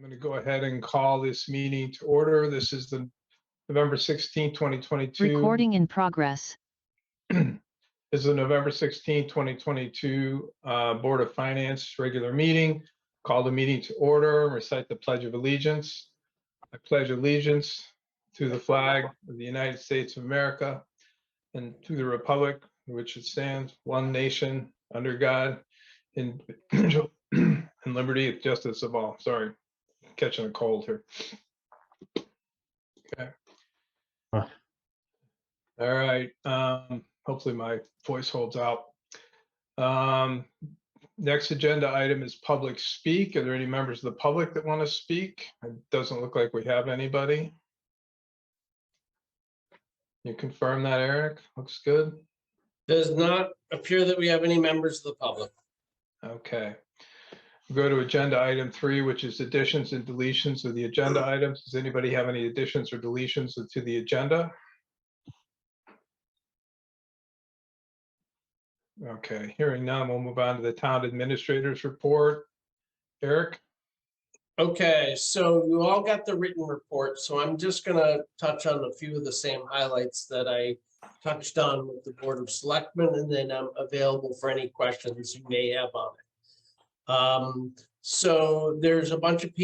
I'm going to go ahead and call this meeting to order. This is the November 16, 2022. Recording in progress. This is the November 16, 2022 Board of Finance regular meeting. Call the meeting to order and recite the Pledge of Allegiance. I pledge allegiance to the flag of the United States of America and to the republic for which it stands, one nation, under God, and liberty and justice of all. Sorry, catching a cold here. Okay. Huh. All right. Hopefully my voice holds out. Next agenda item is public speak. Are there any members of the public that want to speak? It doesn't look like we have anybody. You confirm that, Eric? Looks good. Does not appear that we have any members of the public. Okay. We'll go to agenda item 3, which is additions and deletions of the agenda items. Does anybody have any additions or deletions to the agenda? Okay, hearing none, we'll move on to the town administrator's report. Eric? Okay, so you all got the written report, so I'm just gonna touch on a few of the same highlights that I touched on with the Board of Selectmen, and then I'm available for any questions you may have on it. So there's a bunch of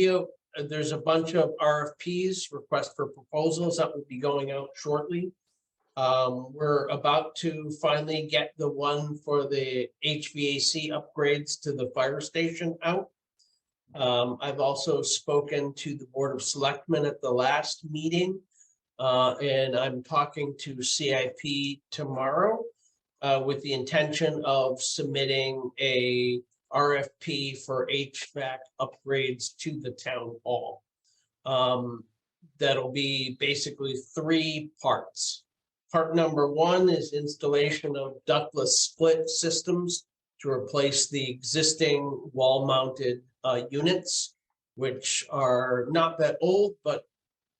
RFPs, requests for proposals, that will be going out shortly. We're about to finally get the one for the HVAC upgrades to the fire station out. I've also spoken to the Board of Selectmen at the last meeting, and I'm talking to CIP tomorrow with the intention of submitting a RFP for HVAC upgrades to the town hall. That'll be basically 3 parts. Part number 1 is installation of ductless split systems to replace the existing wall-mounted units, which are not that old, but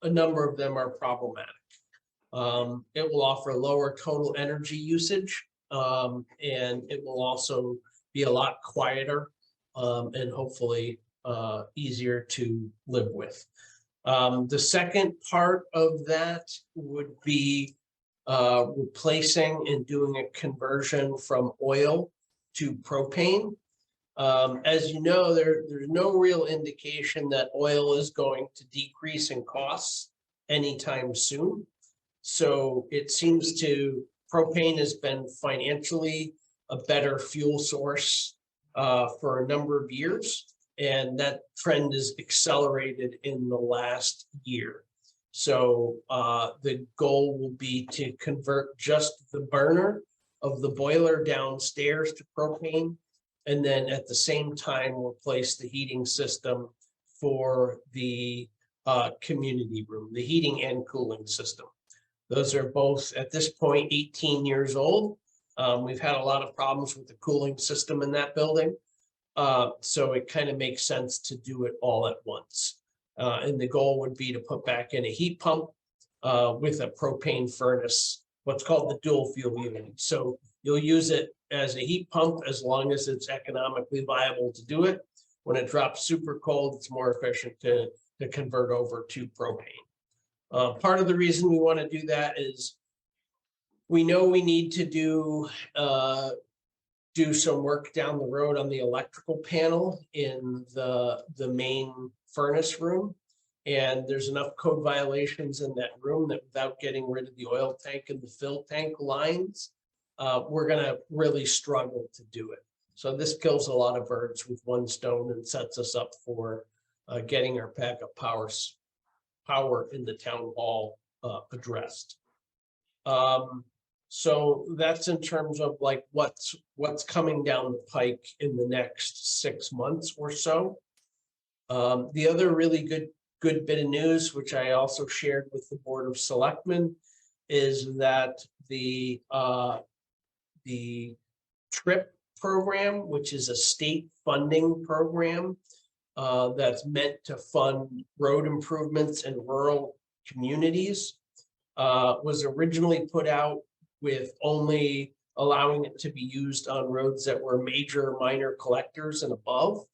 a number of them are problematic. It will offer lower total energy usage, and it will also be a lot quieter and hopefully easier to live with. The second part of that would be replacing and doing a conversion from oil to propane. As you know, there's no real indication that oil is going to decrease in costs anytime soon. So it seems propane has been financially a better fuel source for a number of years, and that trend is accelerated in the last year. So the goal will be to convert just the burner of the boiler downstairs to propane, and then at the same time replace the heating system for the community room, the heating and cooling system. Those are both at this point 18 years old. We've had a lot of problems with the cooling system in that building. So it kind of makes sense to do it all at once. And the goal would be to put back in a heat pump with a propane furnace, what's called the dual fuel unit. So you'll use it as a heat pump as long as it's economically viable to do it. When it drops super cold, it's more efficient to convert over to propane. Part of the reason we want to do that is we know we need to do some work down the road on the electrical panel in the main furnace room. And there's enough code violations in that room that without getting rid of the oil tank and the fill tank lines, we're gonna really struggle to do it. So this kills a lot of birds with one stone and sets us up for getting our backup power in the town hall addressed. So that's in terms of like what's coming down the pike in the next 6 months or so. The other really good bit of news, which I also shared with the Board of Selectmen, is that the TRIP program, which is a state funding program that's meant to fund road improvements in rural communities, was originally put out with only allowing it to be used on roads that were major minor collectors and above.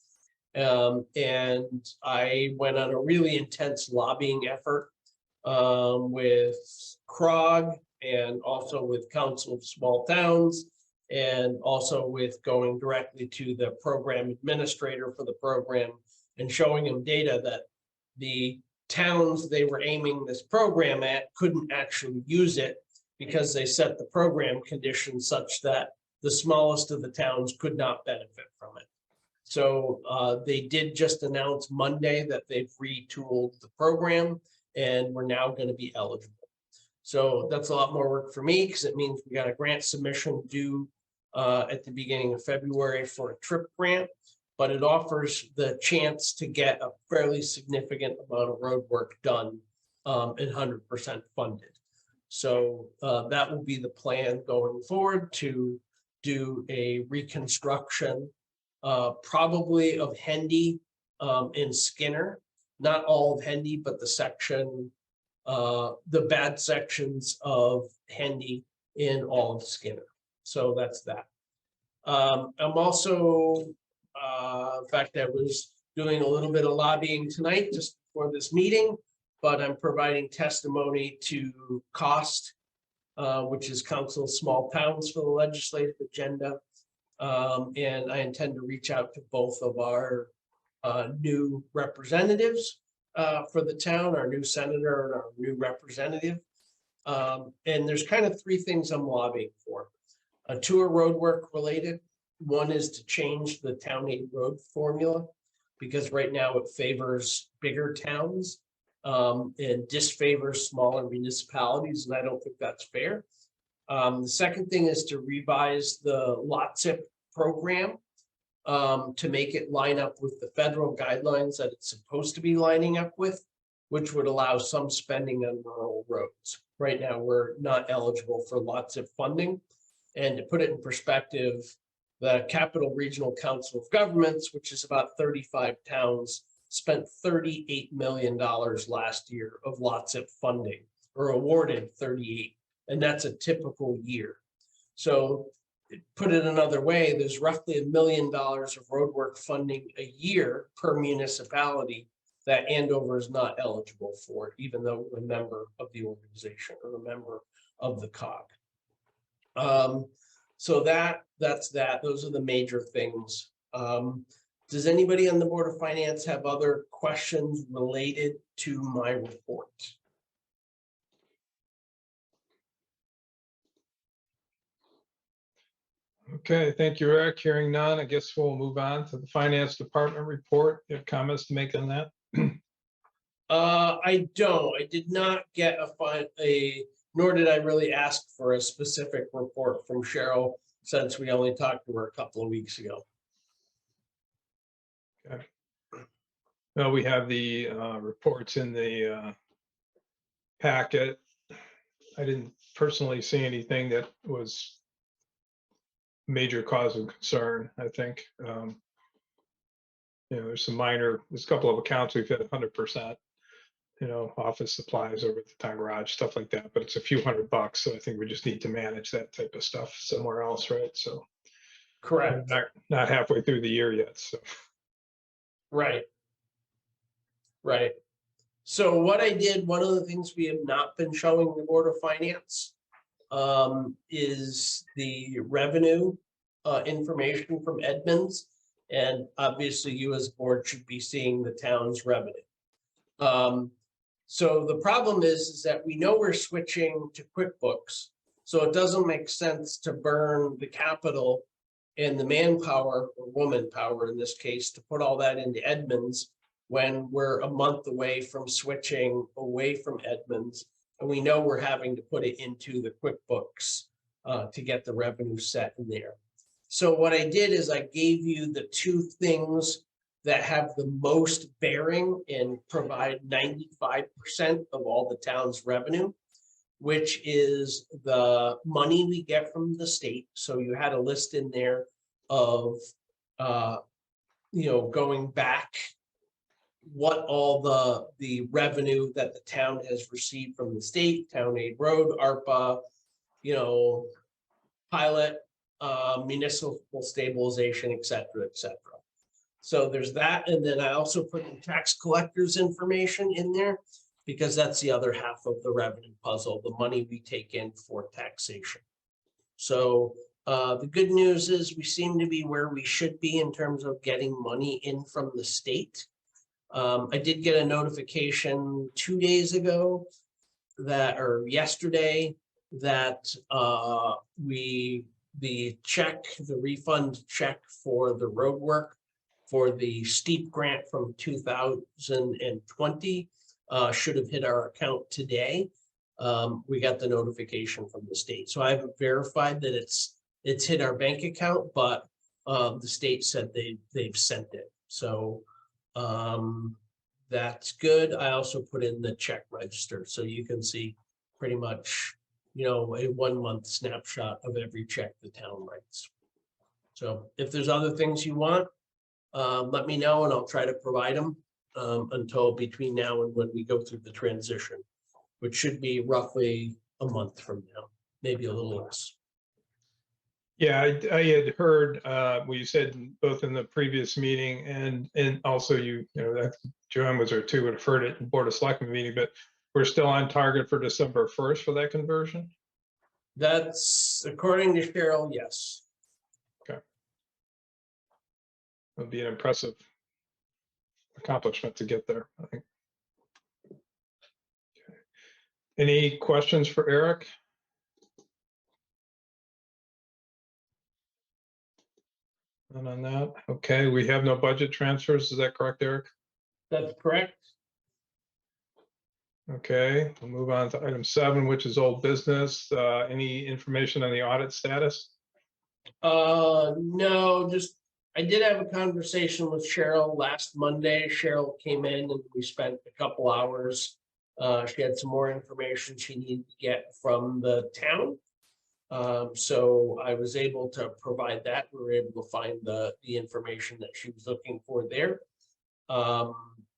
And I went on a really intense lobbying effort with CROG and also with Council of Small Towns, and also with going directly to the program administrator for the program and showing him data that the towns they were aiming this program at couldn't actually use it because they set the program conditions such that the smallest of the towns could not benefit from it. So they did just announce Monday that they've retooled the program and we're now going to be eligible. So that's a lot more work for me because it means we got a grant submission due at the beginning of February for a TRIP grant, but it offers the chance to get a fairly significant amount of road work done and 100% funded. So that will be the plan going forward, to do a reconstruction probably of Hendy and Skinner, not all of Hendy, but the section, the bad sections of Hendy in all of Skinner. So that's that. I'm also, in fact, I was doing a little bit of lobbying tonight just for this meeting, but I'm providing testimony to COST, which is Council of Small Towns, for the legislative agenda. And I intend to reach out to both of our new representatives for the town, our new senator and our new representative. And there's kind of three things I'm lobbying for. Two are road work related. One is to change the town aid road formula, because right now it favors bigger towns and disfavors smaller municipalities, and I don't think that's fair. The second thing is to revise the LOTSIP program to make it line up with the federal guidelines that it's supposed to be lining up with, which would allow some spending on rural roads. Right now, we're not eligible for LOTSIP funding. And to put it in perspective, the Capital Regional Council of Governments, which is about 35 towns, spent $38 million last year of LOTSIP funding, or awarded 38, and that's a typical year. So put it another way, there's roughly $1 million of roadwork funding a year per municipality that Andover is not eligible for, even though we're a member of the organization or a member of the COG. So that's that. Those are the major things. Does anybody on the Board of Finance have other questions related to my report? Okay, thank you, Eric. Hearing none, I guess we'll move on to the Finance Department report. You have comments to make on that? I don't. I did not get nor did I really ask for a specific report from Cheryl, since we only talked to her a couple of weeks ago. Okay. Well, we have the reports in the packet. I didn't personally see anything that was major cause of concern. I think there's a couple of accounts we've hit 100%, office supplies over at the town garage, stuff like that, but it's a few $100, so I think we just need to manage that type of stuff somewhere else, right? So Correct. not halfway through the year yet, so. Right. So what I did, one of the things we have not been showing the Board of Finance is the revenue information from Edmonds. And obviously you as a board should be seeing the town's revenue. So the problem is that we know we're switching to QuickBooks. So it doesn't make sense to burn the capital and the manpower, or woman power in this case, to put all that into Edmonds when we're a month away from switching away from Edmonds. And we know we're having to put it into the QuickBooks to get the revenue set in there. So what I did is I gave you the two things that have the most bearing and provide 95% of all the town's revenue, which is the money we get from the state. So you had a list in there of, going back, what all the revenue that the town has received from the state, town aid road, ARPA, pilot, municipal stabilization, et cetera, et cetera. So there's that, and then I also put the tax collector's information in there because that's the other half of the revenue puzzle, the money we take in for taxation. So the good news is we seem to be where we should be in terms of getting money in from the state. I did get a notification 2 days ago that, or yesterday, that the check, the refund check for the road work for the steep grant from 2020 should have hit our account today. We got the notification from the state. So I've verified that it's hit our bank account, but the state said they've sent it. So that's good. I also put in the check register, so you can see pretty much, you know, a 1 month snapshot of every check the town writes. So if there's other things you want, let me know and I'll try to provide them until between now and when we go through the transition, which should be roughly a month from now, maybe a little less. Yeah, I had heard what you said both in the previous meeting and also you know, that Joanne was there too, would have heard it in Board of Selectmen meeting, but we're still on target for December 1st for that conversion? That's according to Cheryl, yes. It'll be an impressive accomplishment to get there, I think. Okay. Any questions for Eric? None on that. Okay, we have no budget transfers. Is that correct, Eric? That's correct. Okay, we'll move on to item 7, which is old business. Any information on the audit status? No, just, I did have a conversation with Cheryl last Monday. Cheryl came in and we spent a couple hours. She had some more information she needed to get from the town. So I was able to provide that. We were able to find the information that she was looking for there.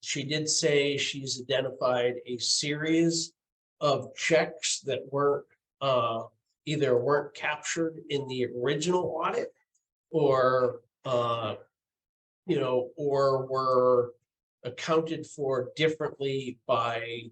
She did say she's identified a series of checks that weren't either weren't captured in the original audit or you know, or were accounted for differently by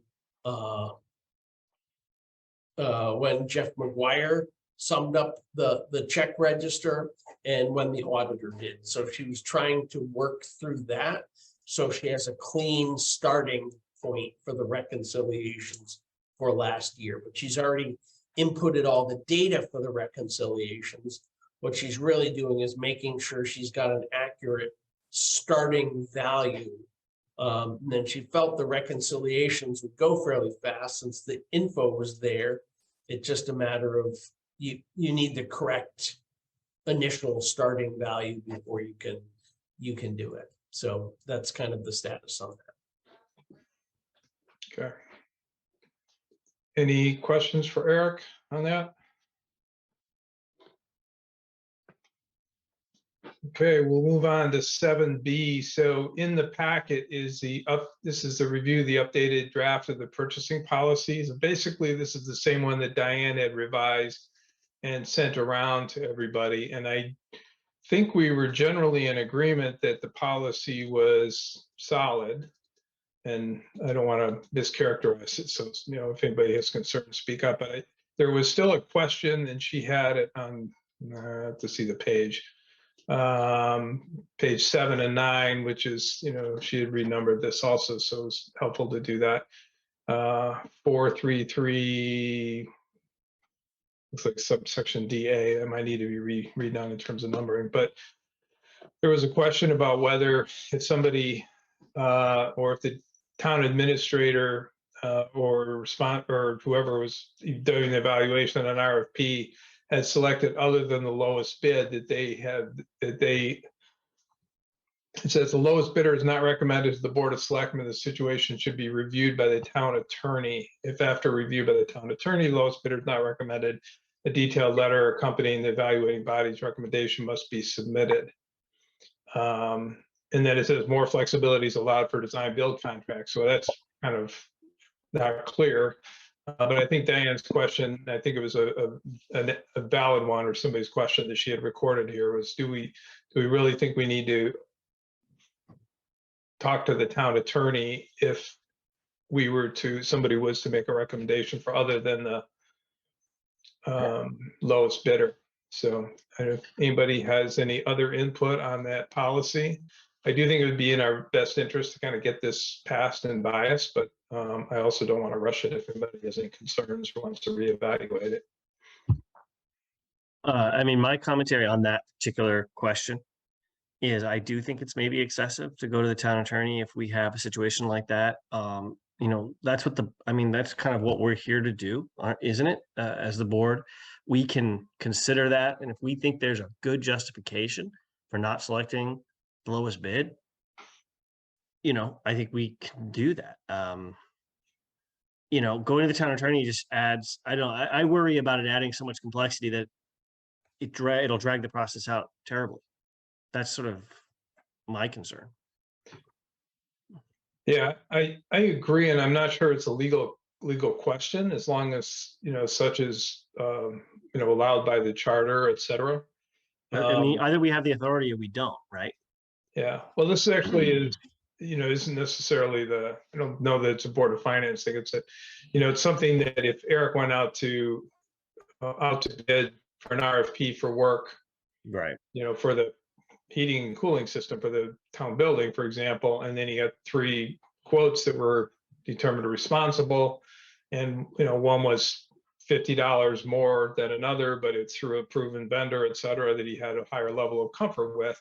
when Jeff McGuire summed up the check register and when the auditor did. So she was trying to work through that. So she has a clean starting point for the reconciliations for last year, but she's already inputted all the data for the reconciliations. What she's really doing is making sure she's got an accurate starting value. And then she felt the reconciliations would go fairly fast since the info was there. It's just a matter of you need the correct initial starting value before you can do it. So that's kind of the status on that. Okay. Any questions for Eric on that? Okay, we'll move on to 7B. So in the packet is this is the review of the updated draft of the purchasing policies. And basically, this is the same one that Diane had revised and sent around to everybody. And I think we were generally in agreement that the policy was solid. And I don't want to mischaracterize it. So, you know, if anybody has concerns, speak up. But there was still a question, and she had it on, I have to see the page. Page 7 and 9, which is, you know, she had renumbered this also, so it's helpful to do that. 433 looks like subsection DA. That might need to be redone in terms of numbering, but there was a question about whether if somebody or if the town administrator or whoever was doing the evaluation on an RFP had selected other than the lowest bid it says the lowest bidder is not recommended to the Board of Selectmen. The situation should be reviewed by the town attorney. If after review by the town attorney, the lowest bidder is not recommended, a detailed letter accompanying the evaluating body's recommendation must be submitted. And then it says more flexibility is allowed for design build contracts. So that's kind of not clear. But I think Diane's question, I think it was a valid one, or somebody's question that she had recorded here was, do we really think we need to talk to the town attorney if somebody was to make a recommendation for other than the lowest bidder. So I don't know if anybody has any other input on that policy. I do think it would be in our best interest to kind of get this passed and biased, but I also don't want to rush it if anybody has any concerns or wants to reevaluate it. I mean, my commentary on that particular question is I do think it's maybe excessive to go to the town attorney if we have a situation like that. You know, that's what that's kind of what we're here to do, isn't it? As the board, we can consider that. And if we think there's a good justification for not selecting the lowest bid, you know, I think we can do that. You know, going to the town attorney just adds, I worry about it adding so much complexity that it'll drag the process out terribly. That's sort of my concern. Yeah, I agree, and I'm not sure it's a legal question, as long as, you know, such as allowed by the charter, et cetera. I mean, either we have the authority or we don't, right? Yeah, well, this actually is, you know, isn't necessarily I don't know that it's a Board of Finance thing. It's it's something that if Eric went out to bid for an RFP for work, Right. you know, for the heating and cooling system for the town building, for example, and then he got 3 quotes that were determined responsible, and you know, one was $50 more than another, but it's through a proven vendor, et cetera, that he had a higher level of comfort with.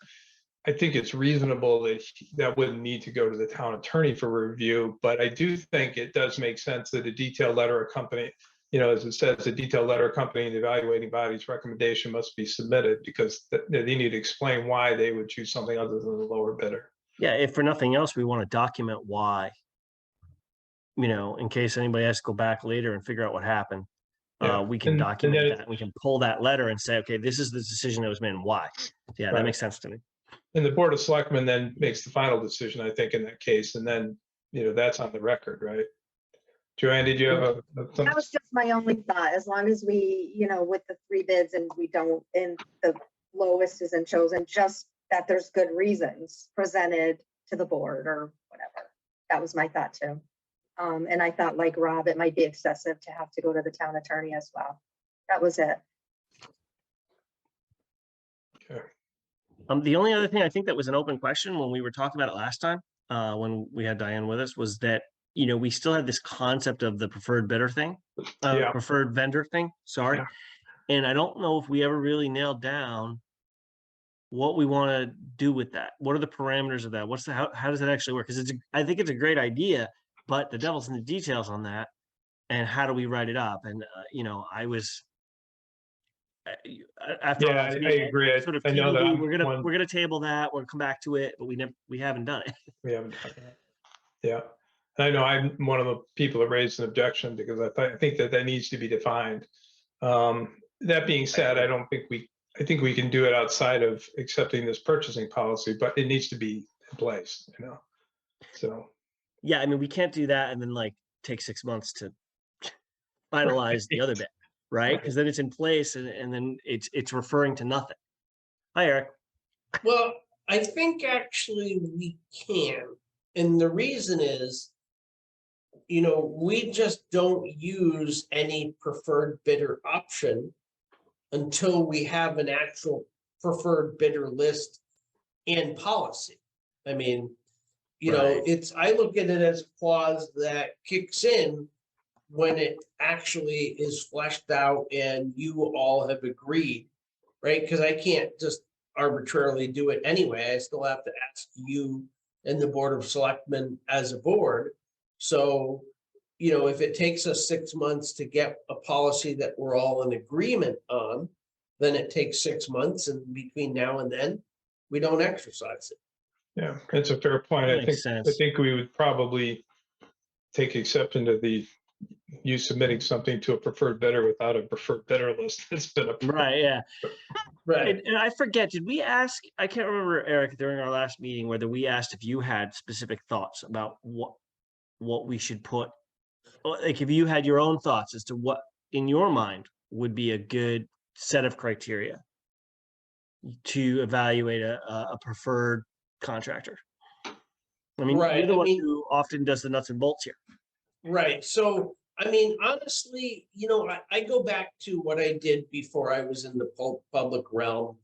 I think it's reasonable that wouldn't need to go to the town attorney for review, but I do think it does make sense that a detailed letter accompanying, you know, as it says, a detailed letter accompanying the evaluating body's recommendation must be submitted, because they need to explain why they would choose something other than the lower bidder. Yeah, if for nothing else, we want to document why, you know, in case anybody has to go back later and figure out what happened. Yeah. We can And document then that. We can pull that letter and say, okay, this is the decision that was made and why. Yeah, Right. that makes sense to me. And the Board of Selectmen then makes the final decision, I think, in that case, and then, you know, that's on the record, right? Joanne, did you have That was just my only thought, as long as we, you know, with the 3 bids and the lowest isn't chosen, just that there's good reasons presented to the board or whatever. That was my thought too. And I thought, like Rob, it might be excessive to have to go to the town attorney as well. That was it. Okay. The only other thing I think that was an open question when we were talking about it last time, when we had Diane with us, was that, you know, we still had this concept of the preferred bidder thing, Yeah. preferred vendor thing. Sorry. Yeah. And I don't know if we ever really nailed down what we want to do with that. What are the parameters of that? How does that actually work? Because I think it's a great idea, but the devil's in the details on that. And how do we write it up? And you know, I was after Yeah, I agree. sort of I know that TBD, we're gonna table that. We'll come back to it, but we haven't done it. we haven't done that. Yeah. And I know I'm one of the people that raised an objection because I think that needs to be defined. That being said, I think we can do it outside of accepting this purchasing policy, but it needs to be in place, you know? So. Yeah, I mean, we can't do that and then like take 6 months to finalize the other bit, right? Because then it's in place and then it's referring to nothing. Hi, Eric. Well, I think actually we can. And the reason is, you know, we just don't use any preferred bidder option until we have an actual preferred bidder list and policy. I mean, you know, Right. I look at it as a clause that kicks in when it actually is fleshed out and you all have agreed, right? Because I can't just arbitrarily do it anyway. I still have to ask you and the Board of Selectmen as a board. So, you know, if it takes us 6 months to get a policy that we're all in agreement on, then it takes 6 months, and between now and then, we don't exercise it. Yeah, it's a fair point. That I makes think sense. we would probably take exception to you submitting something to a preferred bidder without a preferred bidder list. It's been a Right, yeah. Right. And I forget, did we ask, I can't remember, Eric, during our last meeting, whether we asked if you had specific thoughts about what we should put, like if you had your own thoughts as to what in your mind would be a good set of criteria to evaluate a preferred contractor. I mean, Right, you're the I one mean- who often does the nuts and bolts here. Right, so, I mean, honestly, I go back to what I did before I was in the public realm,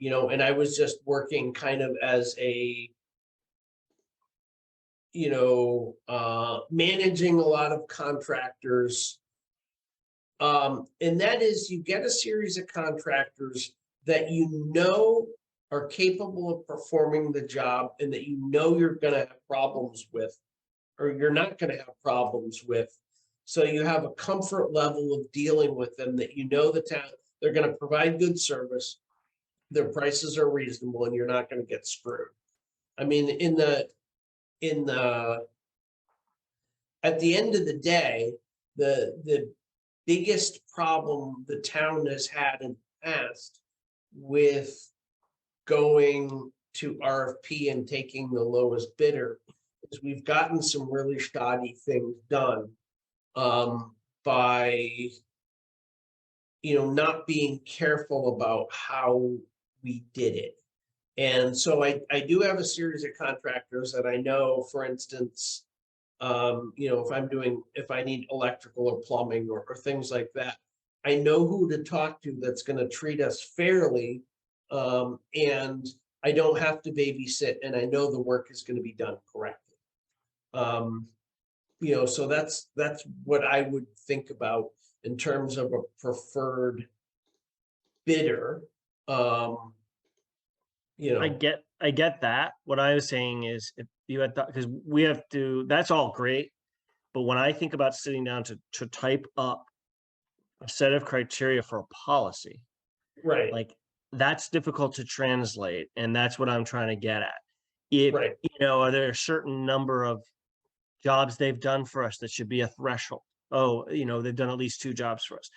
and I was just working kind of as a, managing a lot of contractors. And that is, you get a series of contractors that are capable of performing the job and that you're gonna have problems with, or you're not gonna have problems with. So you have a comfort level of dealing with them that the town, they're gonna provide good service, their prices are reasonable, and you're not gonna get screwed. I mean, at the end of the day, the biggest problem the town has had in the past with going to RFP and taking the lowest bidder is we've gotten some really shoddy things done by not being careful about how we did it. And so I do have a series of contractors that I know, for instance, if I need electrical or plumbing or things like that, I know who to talk to that's going to treat us fairly. And I don't have to babysit, and I know the work is going to be done correctly. So that's what I would think about in terms of a preferred bidder. I get that. What I was saying is if you had thought, because we have to, that's all great. But when I think about sitting down to type up a set of criteria for a policy, Right. like that's difficult to translate. And that's what I'm trying to get at. If, Right. are there a certain number of jobs they've done for us that should be a threshold? Oh, they've done at least 2 jobs for us.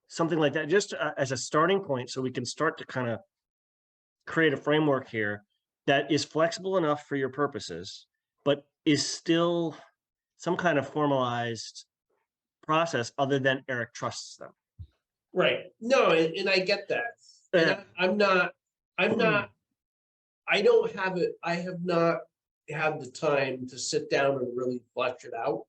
Something like that, just as a starting point, so we can start to kind of create a framework here that is flexible enough for your purposes, but is still some kind of formalized process other than Eric trusts them. Right. No, and I get that. And I have not had the time to sit down and really flesh it out.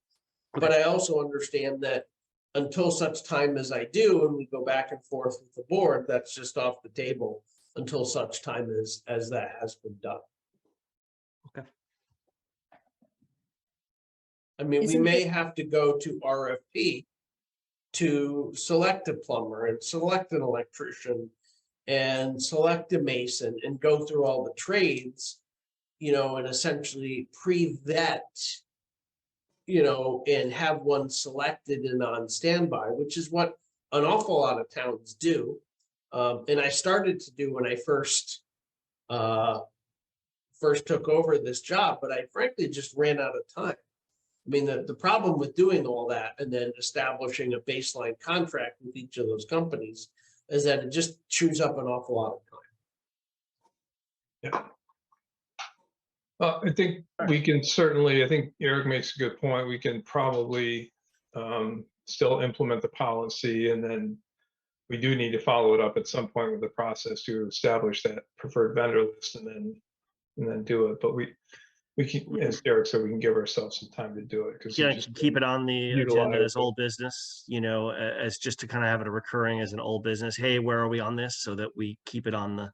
But I also understand that until such time as I do, and we go back and forth with the board, that's just off the table until such time as that has been done. Okay. I mean, we Isn't may it- have to go to RFP to select a plumber and select an electrician and select a mason and go through all the trades, and essentially pre-vet, and have one selected and on standby, which is what an awful lot of towns do. And I started to do when I first took over this job, but I frankly just ran out of time. I mean, the problem with doing all that and then establishing a baseline contract with each of those companies is that it just chews up an awful lot of time. Yeah. Well, I think we can certainly, I think Eric makes a good point. We can probably still implement the policy, and then we do need to follow it up at some point with the process to establish that preferred vendor list and then do it. But we can, as Eric said, we can give ourselves some time to do it because Yeah, keep it on the agenda utilize as old business, as just to kind of have it recurring as an old business. Hey, where are we on this? So that we keep it on the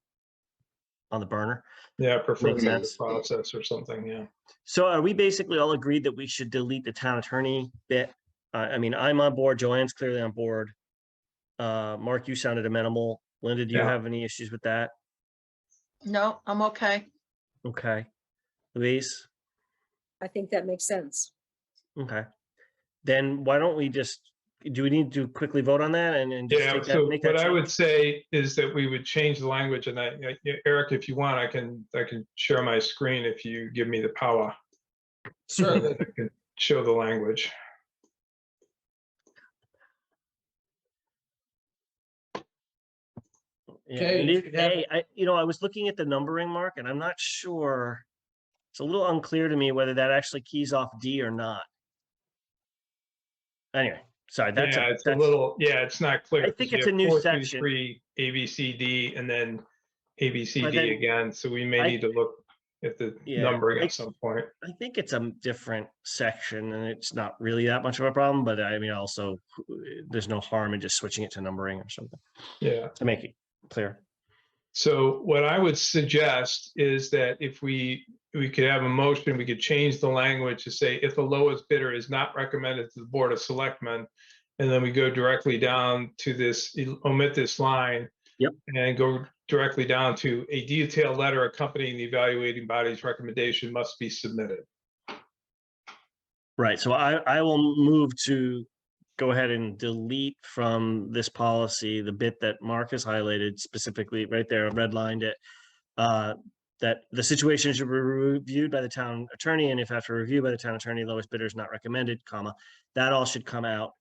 burner. Yeah, preferred Makes vendor sense. process or something. Yeah. So are we basically all agreed that we should delete the town attorney bit? I mean, I'm on board. Joanne's clearly on board. Mark, you sounded amenable. Linda, do you Yeah. have any issues with that? No, I'm okay. Okay. Louise? I think that makes sense. Okay. Then why don't we do we need to quickly vote on that and just Yeah, take so make that what I change? would say is that we would change the language, and Eric, if you want, I can share my screen if you give me the power. Certainly. I can show the language. Yeah, Okay, and you it- should have- hey, I was looking at the numbering, Mark, and I'm not sure. It's a little unclear to me whether that actually keys off D or not. Anyway, sorry, that's Yeah, it's a little, it's not clear. I 'cause think you it's have a new 4 through section. 3, A, B, C, D, and then A, B, C, But D then again. So we may I- need to look. at the Yeah, numbering at it's- some point. I think it's a different section and it's not really that much of a problem, but I mean, also, there's no harm in just switching it to numbering or something Yeah. to make it clear. So what I would suggest is that if we could have a motion, we could change the language to say if the lowest bidder is not recommended to the Board of Selectmen, and then we go directly down to this, omit this line. Yep. And go directly down to a detailed letter accompanying the evaluating body's recommendation must be submitted. Right, so I will move to go ahead and delete from this policy the bit that Mark has highlighted specifically right there, redlined it. That the situation should be reviewed by the town attorney, and if after review by the town attorney, lowest bidder is not recommended, comma, that all should come out.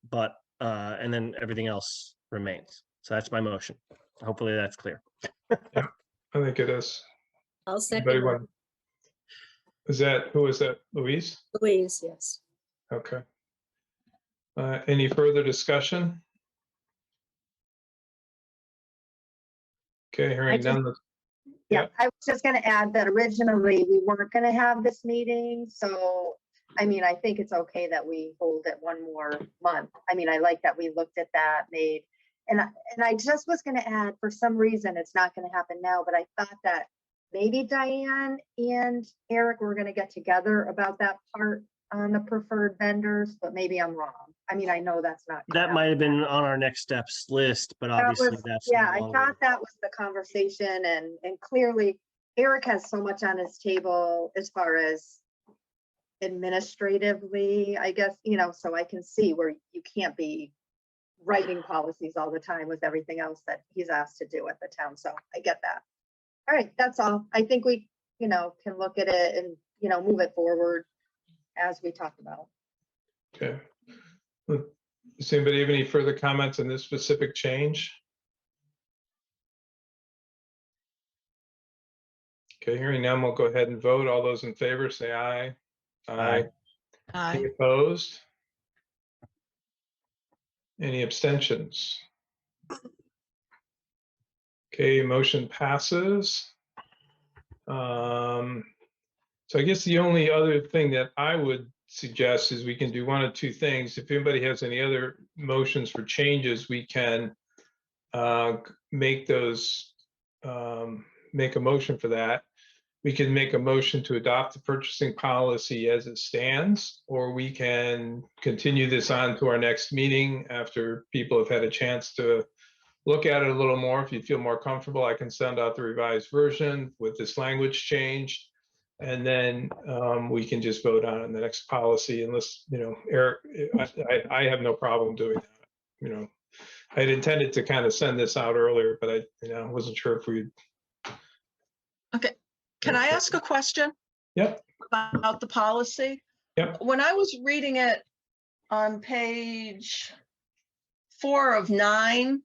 But, and then everything else remains. So that's my motion. Hopefully that's clear. I think it is. I'll Anybody second want- Who is that, Louise? Louise, yes. Okay. Any further discussion? Okay, hearing just- none. Yeah, I was just gonna add that originally we weren't gonna have this meeting, so, I mean, I think it's okay that we hold it one more month. I mean, I like that we looked at that, and I just was gonna add, for some reason, it's not gonna happen now, but I thought that maybe Diane and Eric were gonna get together about that part on the preferred vendors, but maybe I'm wrong. I mean, I know that's not. That might have been on our next steps list, but That obviously was- that's. Yeah, no I longer- thought that was the conversation, and clearly Eric has so much on his table as far as administratively, I guess, so I can see where you can't be writing policies all the time with everything else that he's asked to do at the town, so I get that. All right, that's all. I think we, can look at it and, move it forward as we talked about. Okay. Does anybody have any further comments on this specific change? Okay, hearing none, we'll go ahead and vote. All those in favor, say aye. Aye. Any Aye. opposed? Any abstentions? Okay, motion passes. So I guess the only other thing that I would suggest is we can do one of two things. If anybody has any other motions for changes, we can make those, make a motion for that. We can make a motion to adopt the purchasing policy as it stands, or we can continue this on to our next meeting after people have had a chance to look at it a little more. If you feel more comfortable, I can send out the revised version with this language change. And then we can just vote on it in the next policy unless, Eric, I have no problem doing that. I had intended to kind of send this out earlier, but I wasn't sure if we. Can I ask a question? Yep. About the policy? Yep. When I was reading it on page 4 of 9,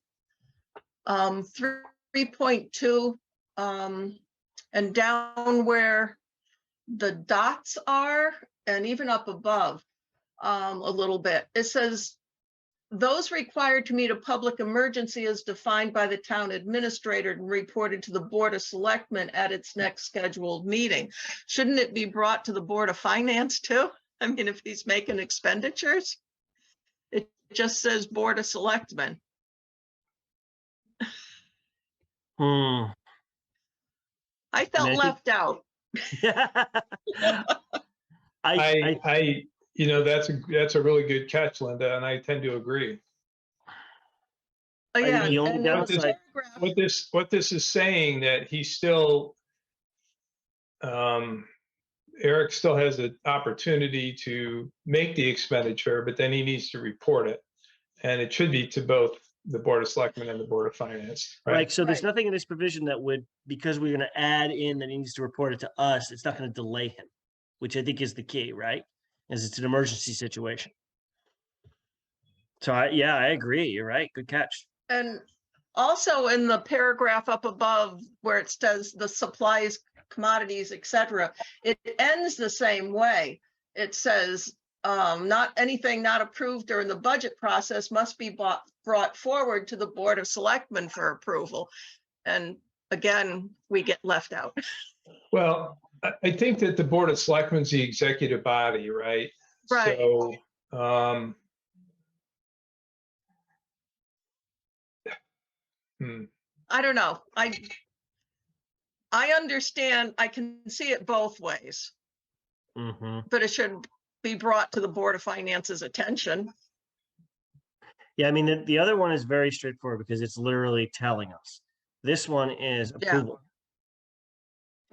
3.2, and down where the dots are, and even up above a little bit, it says, those required to meet a public emergency as defined by the town administrator and reported to the Board of Selectmen at its next scheduled meeting. Shouldn't it be brought to the Board of Finance too? I mean, if he's making expenditures, it just says Board of Selectmen. Hmm. I felt think- left out. I That's a really good catch, Linda, and I tend to agree. Oh, yeah. the only and in the downside- paragraph- What this is saying that he still, Eric still has an opportunity to make the expenditure, but then he needs to report it. And it should be to both the Board of Selectmen and the Board of Finance, right? Like, so there's Right. nothing in this provision that would, because we're gonna add in that he needs to report it to us, it's not gonna delay him, which I think is the key, right? Is it's an emergency situation. So I agree. You're right. Good catch. And also in the paragraph up above where it says the supplies, commodities, et cetera, it ends the same way. It says, not anything not approved during the budget process must be brought forward to the Board of Selectmen for approval. And again, we get left out. Well, I think that the Board of Selectmen's the executive body, right? Right. So, I don't know. I understand, I can see it both ways, Mhm. but it should be brought to the Board of Finance's attention. Yeah, I mean, the other one is very straightforward because it's literally telling us. This one is Yeah. approval.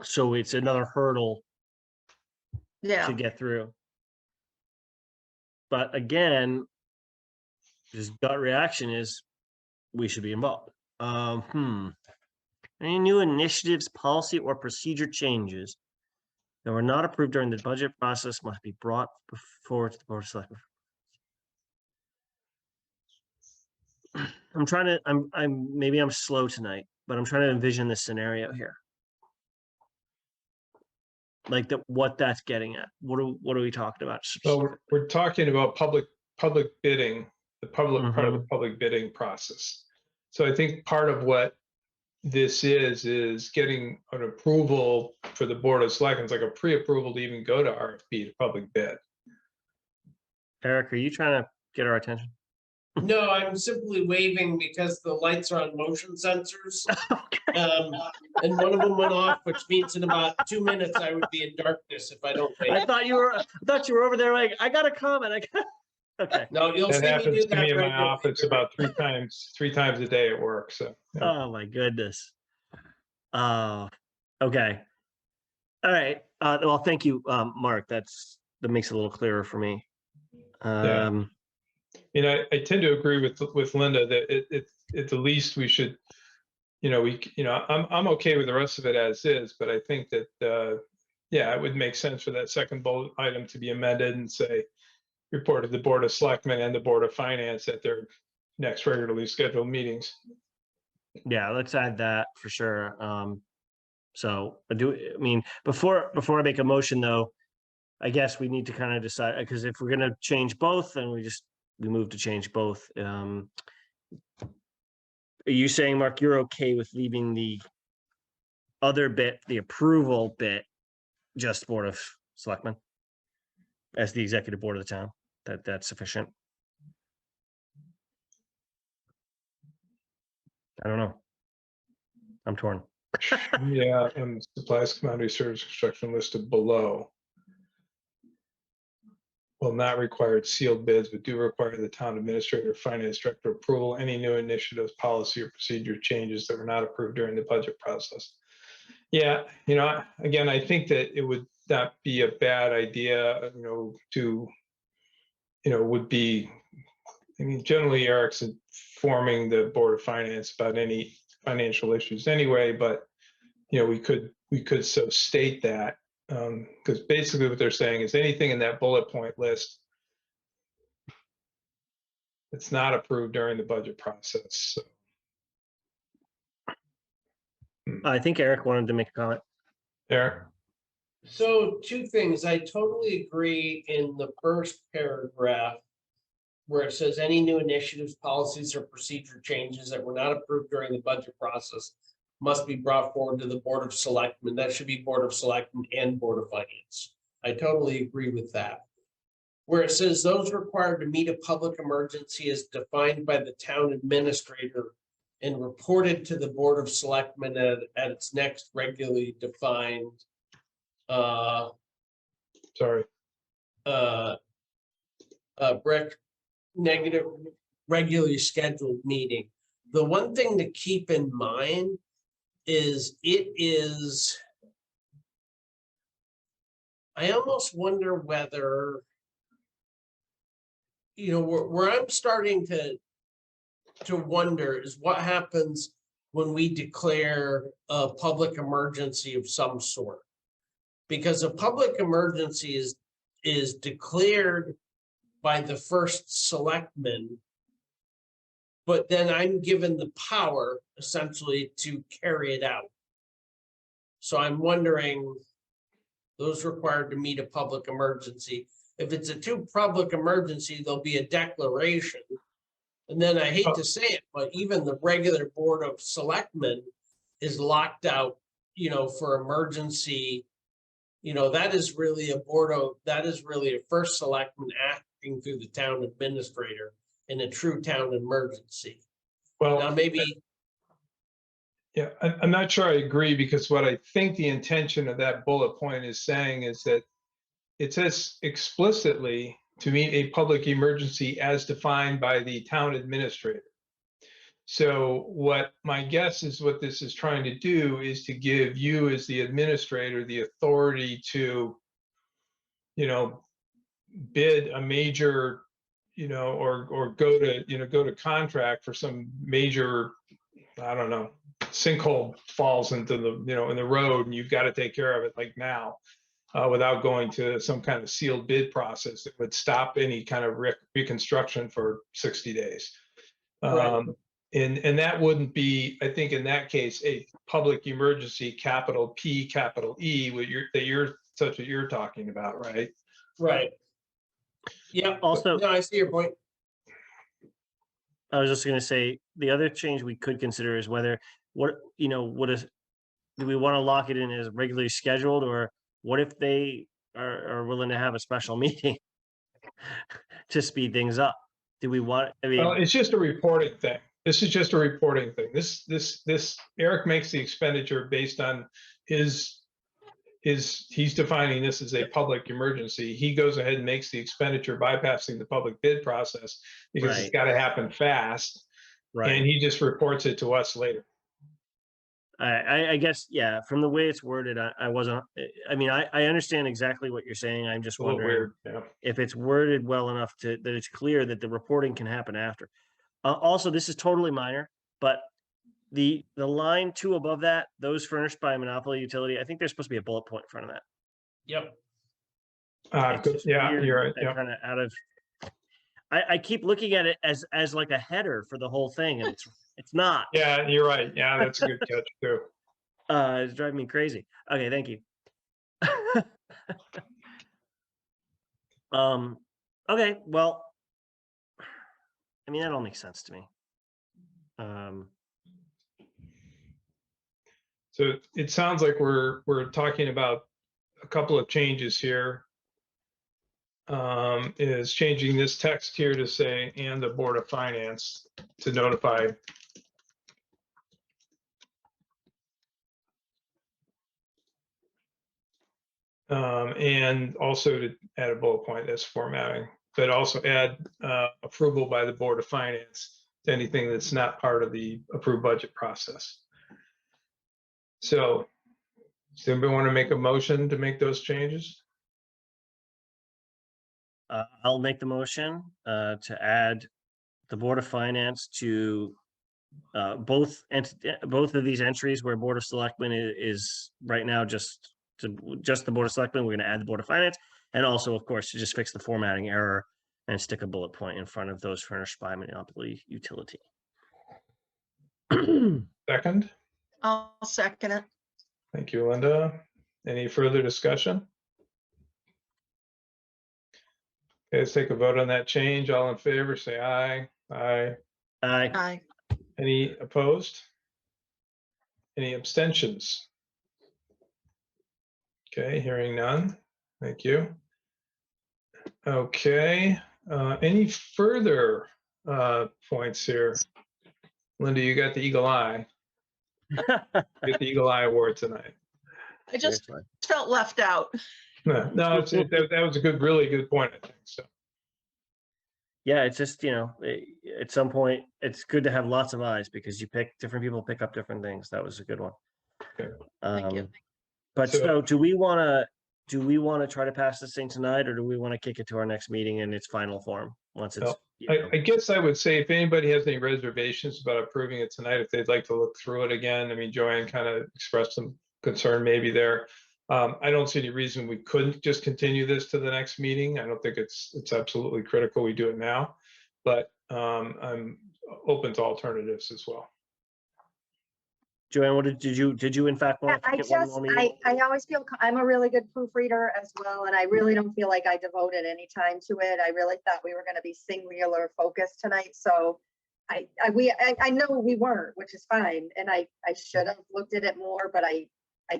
So it's another hurdle Yeah, to get through. But again, just gut reaction is we should be involved. Any new initiatives, policy, or procedure changes that were not approved during the budget process must be brought forward to the Board of Selectmen. Maybe I'm slow tonight, but I'm trying to envision this scenario here. Like what that's getting at. What are we talking about? so we're talking about public bidding, the public part of the Mhm. public bidding process. So I think part of what this is getting an approval for the Board of Selectmen, it's like a pre-approval to even go to RFP, to public bid. Eric, are you trying to get our attention? No, I'm simply waving because the lights are on motion sensors. And one of them went off, which means in about 2 minutes I would be in darkness if I don't I wait. thought you were over there like, I got a comment. Okay. No, you'll That see me happens do to me that in my regularly. office about three times a day at work, so. yeah. Oh my goodness. Okay. All right. Well, thank you, Mark. That makes it a little clearer for me. You know, I tend to agree with Linda that it at the least we should, I'm okay with the rest of it as is, but I think that, yeah, it would make sense for that second bullet item to be amended and say, report to the Board of Selectmen and the Board of Finance at their next regularly scheduled meetings. Yeah, let's add that for sure. So I mean, before I make a motion though, I guess we need to kind of decide, because if we're gonna change both, then we move to change both. Are you saying, Mark, you're okay with leaving the other bit, the approval bit, just Board of Selectmen as the executive board of the town? That's sufficient? I don't know. I'm torn. Yeah, and supplies, commodity, service, construction listed below will not require sealed bids, but do require the town administrator, finance director approval, any new initiatives, policy, or procedure changes that were not approved during the budget process. Yeah, again, I think that it would not be a bad idea, would be, I mean, generally Eric's informing the Board of Finance about any financial issues anyway, but, we could so state that, because basically what they're saying is anything in that bullet point list it's not approved during the budget process. So. I think Eric wanted to make a comment. Eric? So 2 things. I totally agree in the first paragraph where it says any new initiatives, policies, or procedure changes that were not approved during the budget process must be brought forward to the Board of Selectmen. That should be Board of Selectmen and Board of Finance. I totally agree with that. Where it says those required to meet a public emergency as defined by the town administrator and reported to the Board of Selectmen at its next regularly defined Sorry. Regularly scheduled meeting. The one thing to keep in mind is I almost wonder whether, where I'm starting to wonder is what happens when we declare a public emergency of some sort. Because a public emergency is declared by the first selectman, but then I'm given the power essentially to carry it out. So I'm wondering, those required to meet a public emergency. If it's a public emergency, there'll be a declaration. And then I hate to say it, but even the regular Board of Selectmen is locked out, for emergency, that is really that is really a first selectman acting through the town administrator in a true town emergency. Now, Well, maybe, yeah, I'm not sure I agree, because what I think the intention of that bullet point is saying is that it says explicitly to meet a public emergency as defined by the town administrator. So what my guess is what this is trying to do is to give you as the administrator the authority to, bid a major, or go to contract for some major, I don't know, sinkhole falls into the, in the road, and you've got to take care of it like now, without going to some kind of sealed bid process that would stop any kind of reconstruction for 60 days. Right. And that wouldn't be, I think in that case, a public emergency, capital P, capital E, such what you're talking about, right? right. Yeah, Also- no, I see your point. I was just gonna say, the other change we could consider is whether, do we want to lock it in as regularly scheduled, or what if they are willing to have a special meeting to speed things up? Do we want, Well, it's just a reporting thing. This is just a reporting thing. This Eric makes the expenditure based on he's defining this as a public emergency. He goes ahead and makes the expenditure bypassing the public bid process because it's Right. got to happen fast. And he just reports it to us later. I guess, yeah, from the way it's worded, I wasn't, I understand exactly what you're saying. I'm just A little wondering weird. Yeah. if it's worded well enough that it's clear that the reporting can happen after. Also, this is totally minor, but the line 2 above that, those furnished by a monopoly utility, I think there's supposed to be a bullet point in front of that. Yep. It's just Yeah, weird you're right. and Yeah. kind of out of. I keep looking at it as like a header for the whole thing, and it's not. Yeah, you're right. Yeah, that's a good catch too. It's driving me crazy. Okay, thank you. Okay, well, that all makes sense to me. So it sounds like we're talking about a couple of changes here. Is changing this text here to say, and the Board of Finance to notify. And also to add a bullet point as formatting, but also add approval by the Board of Finance to anything that's not part of the approved budget process. So does anybody want to make a motion to make those changes? I'll make the motion to add the Board of Finance to both of these entries where Board of Selectmen is right now just the Board of Selectmen. We're going to add the Board of Finance, and also, of course, to just fix the formatting error and stick a bullet point in front of those furnished by monopoly utility. Second. I'll second it. Thank you, Linda. Any further discussion? Okay, let's take a vote on that change. All in favor, say aye. Aye. Aye. Aye. Any opposed? Any abstentions? Okay, hearing none. Thank you. Okay, any further points here? Linda, you got the eagle eye. You get the eagle eye award tonight. I just felt left out. No, that was a really good point, I think. So. Yeah, it's just, at some point, it's good to have lots of eyes because different people pick up different things. That was a good one. Okay. Thank you. But so do we want to try to pass this thing tonight, or do we want to kick it to our next meeting in its final form once it's? Well, I guess I would say if anybody has any reservations about approving it tonight, if they'd like to look through it again, Joanne kind of expressed some concern maybe there. I don't see any reason we couldn't just continue this to the next meeting. I don't think it's absolutely critical we do it now, but I'm open to alternatives as well. Joanne, did you in fact want to I get one more meeting? always feel, I'm a really good proofreader as well, and I really don't feel like I devoted any time to it. I really thought we were going to be singular focused tonight, so I know we weren't, which is fine, and I should have looked at it more, but I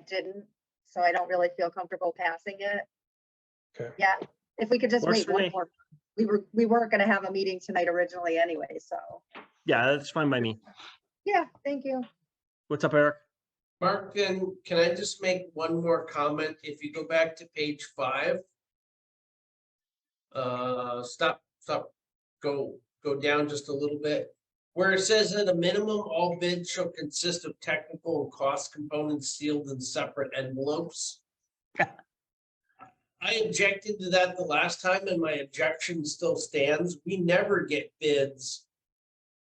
didn't, so I don't really feel comfortable passing it. Okay. Yeah, if we could just Works wait for one me. more. We weren't gonna have a meeting tonight originally anyway, so, Yeah, that's fine by me. yeah, thank you. What's up, Eric? Mark, can I just make one more comment? If you go back to page 5. Go down just a little bit. Where it says at a minimum, all bids shall consist of technical and cost components sealed in separate envelopes. I objected to that the last time and my objection still stands. We never get bids.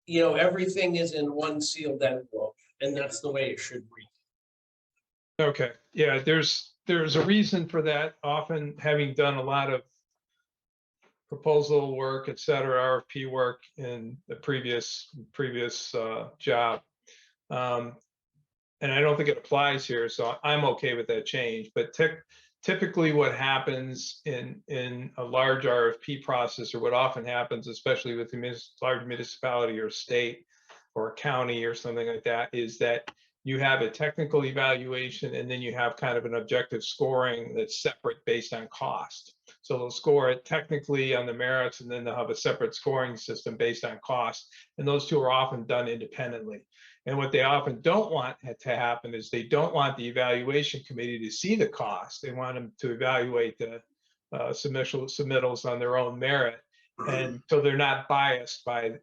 You know, everything is in one sealed envelope and that's the way it should read. Okay, yeah, there's a reason for that. Often having done a lot of proposal work, et cetera, RFP work in the previous job. And I don't think it applies here, so I'm okay with that change. But typically what happens in a large RFP process, or what often happens, especially with a large municipality or state or a county or something like that, is that you have a technical evaluation and then you have kind of an objective scoring that's separate based on cost. So they'll score it technically on the merits and then they'll have a separate scoring system based on cost. And those two are often done independently. And what they often don't want to happen is they don't want the evaluation committee to see the cost. They want them to evaluate the submittals on their own merit. And so they're not biased by,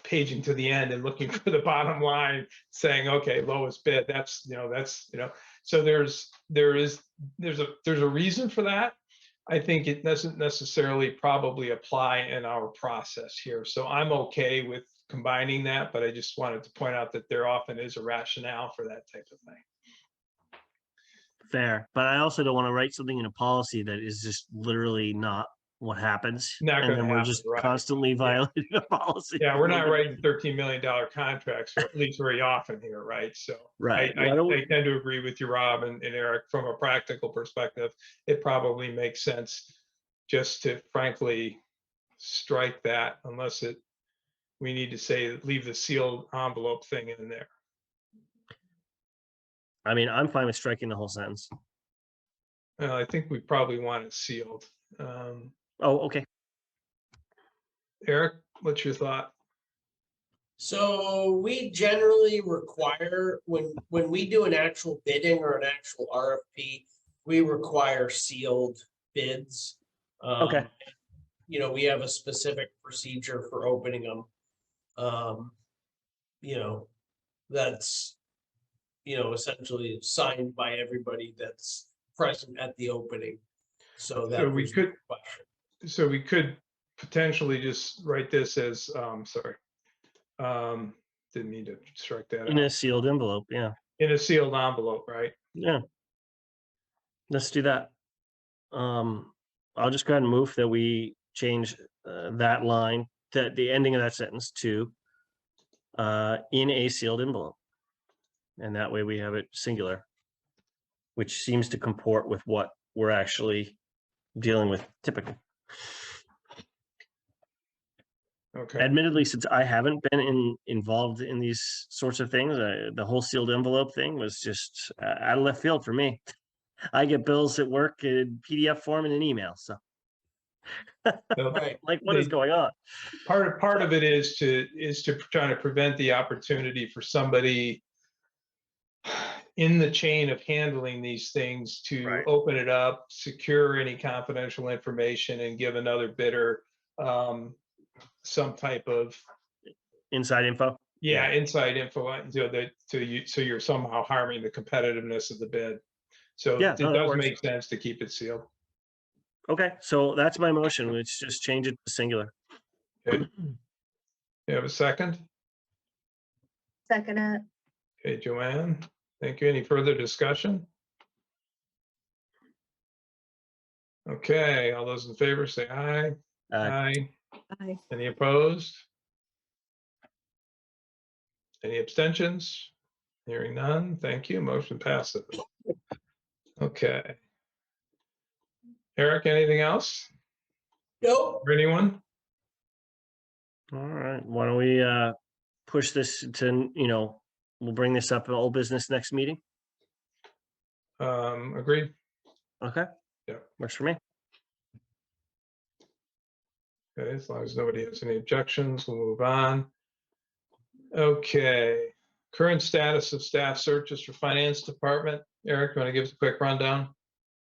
paging to the end and looking for the bottom line, saying, okay, lowest bid, so there's a reason for that. I think it doesn't necessarily probably apply in our process here. So I'm okay with combining that, but I just wanted to point out that there often is a rationale for that type of thing. Fair, but I also don't want to write something in a policy that is just literally not what happens. Not And gonna then we're happen, just right. constantly violating a policy. Yeah, we're not writing $13 million contracts, or at least very often here, right? So Right. I Why don't- tend to agree with you, Rob and Eric, from a practical perspective. It probably makes sense just to frankly strike that, unless we need to say, leave the sealed envelope thing in there. I mean, I'm fine with striking the whole sentence. Well, I think we probably want it sealed. Oh, okay. Eric, what's your thought? So we generally require, when we do an actual bidding or an actual RFP, we require sealed bids. Okay. We have a specific procedure for opening them. That's, essentially signed by everybody that's present at the opening. So that So we was the could- question. So we could potentially just write this as, didn't mean to strike that In a out. sealed envelope. Yeah. In a sealed envelope, right? Yeah. Let's do that. I'll just go ahead and move that we change that line, that the ending of that sentence to in a sealed envelope. And that way we have it singular, which seems to comport with what we're actually dealing with typically. Okay. Admittedly, since I haven't been involved in these sorts of things, the whole sealed envelope thing was just out of left field for me. I get bills at work in PDF form and an email. So So Right. like, what is They- going on? part of it is to try to prevent the opportunity for somebody in the chain of handling these things to Right. open it up, secure any confidential information, and give another bidder some type of Inside info. inside info, so you're somehow harming the competitiveness of the bid. So Yeah, it no, that does works. make sense to keep it sealed. Okay, so that's my motion. Let's just change it to singular. Okay. You have a second? Second it. Okay, Joanne, thank you. Any further discussion? Okay, all those in favor say aye. Aye. Aye. Any opposed? Any abstentions? Hearing none, thank you. Motion passes. Okay. Eric, anything else Nope. for anyone? All right, why don't we push this to, we'll bring this up in old business next meeting? Agreed. Okay. Yeah. Works for me. Okay, as long as nobody has any objections, we'll move on. Okay, current status of staff searches for finance department. Eric, you want to give us a quick rundown?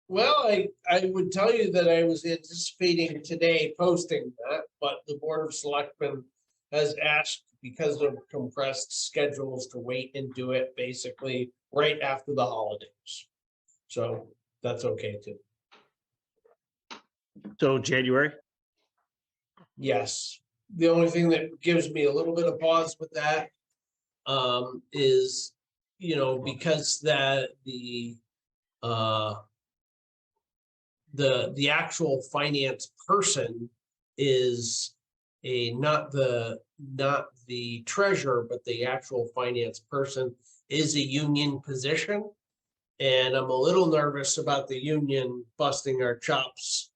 Well, I would tell you that I was anticipating today posting that, but the Board of Selectmen has asked, because of compressed schedules, to wait and do it basically right after the holidays. So that's okay too. So January? Yes, the only thing that gives me a little bit of pause with that is, because that the actual finance person is not the treasurer, but the actual finance person is a union position. And I'm a little nervous about the union busting our chops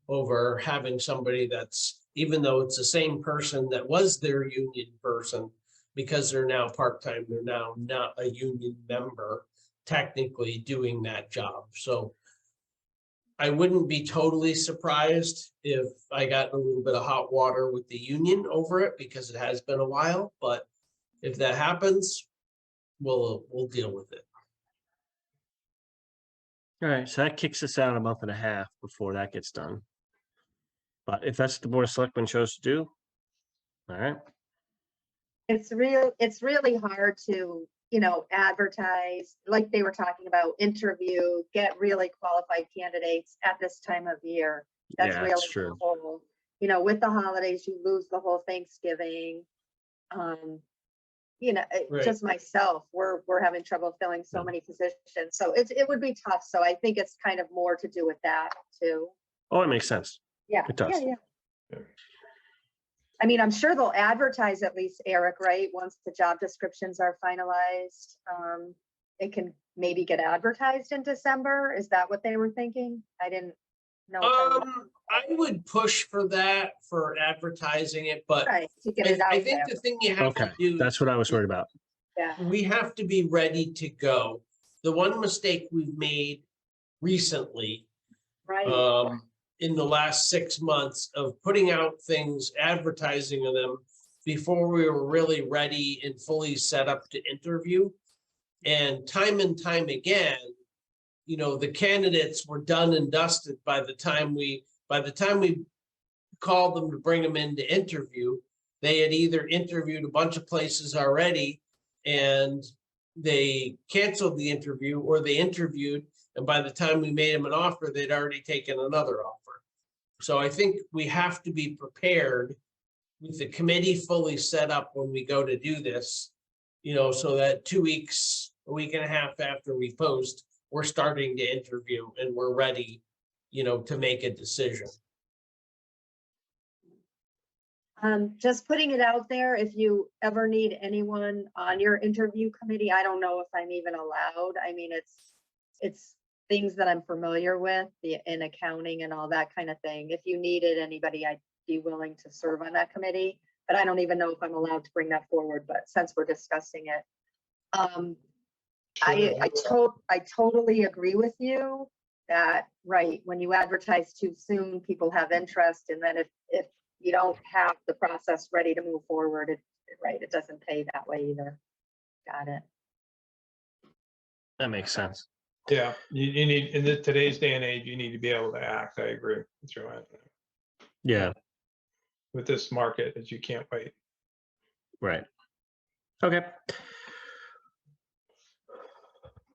over having somebody that's, even though it's the same person that was their union person, because they're now part-time, they're now not a union member, technically doing that job. So I wouldn't be totally surprised if I got a little bit of hot water with the union over it, because it has been a while, but if that happens, we'll deal with it. All right, so that kicks us out a month and a half before that gets done. But if that's what the Board of Selectmen chose to do, all right. It's really hard to, advertise, like they were talking about, interview, get really qualified candidates at this time of year. That's Yeah, really it's true. the whole, with the holidays, you lose the whole Thanksgiving. Right. Just myself, we're having trouble filling so many positions. So it would be tough. So I think it's kind of more to do with that too. Oh, it makes sense. Yeah. It does. Yeah. Yeah. I mean, I'm sure they'll advertise at least, Eric, right? Once the job descriptions are finalized, it can maybe get advertised in December. Is that what they were thinking? I didn't know. I would push for that, for advertising it, but Right, to get it out I think there. the thing you have Okay, to do. that's what I was worried about. Yeah, We have to be ready to go. The one mistake we've made recently, right. in the last 6 months of putting out things, advertising of them before we were really ready and fully set up to interview. And time again, the candidates were done and dusted by the time we called them to bring them in to interview. They had either interviewed a bunch of places already and they canceled the interview, or they interviewed, and by the time we made them an offer, they'd already taken another offer. So I think we have to be prepared with the committee fully set up when we go to do this, so that 2 weeks, a week and a half after we post, we're starting to interview and we're ready, to make a decision. Just putting it out there, if you ever need anyone on your interview committee, I don't know if I'm even allowed. I mean, it's things that I'm familiar with, in accounting and all that kind of thing. If you needed anybody, I'd be willing to serve on that committee, but I don't even know if I'm allowed to bring that forward, but since we're discussing it. I totally agree with you that, right, when you advertise too soon, people have interest, and then if you don't have the process ready to move forward, it doesn't pay that way either. Got it. That makes sense. Yeah, you need, in today's day and age, you need to be able to act. I agree. That's right. Yeah, With this market, as you can't wait. right. Okay.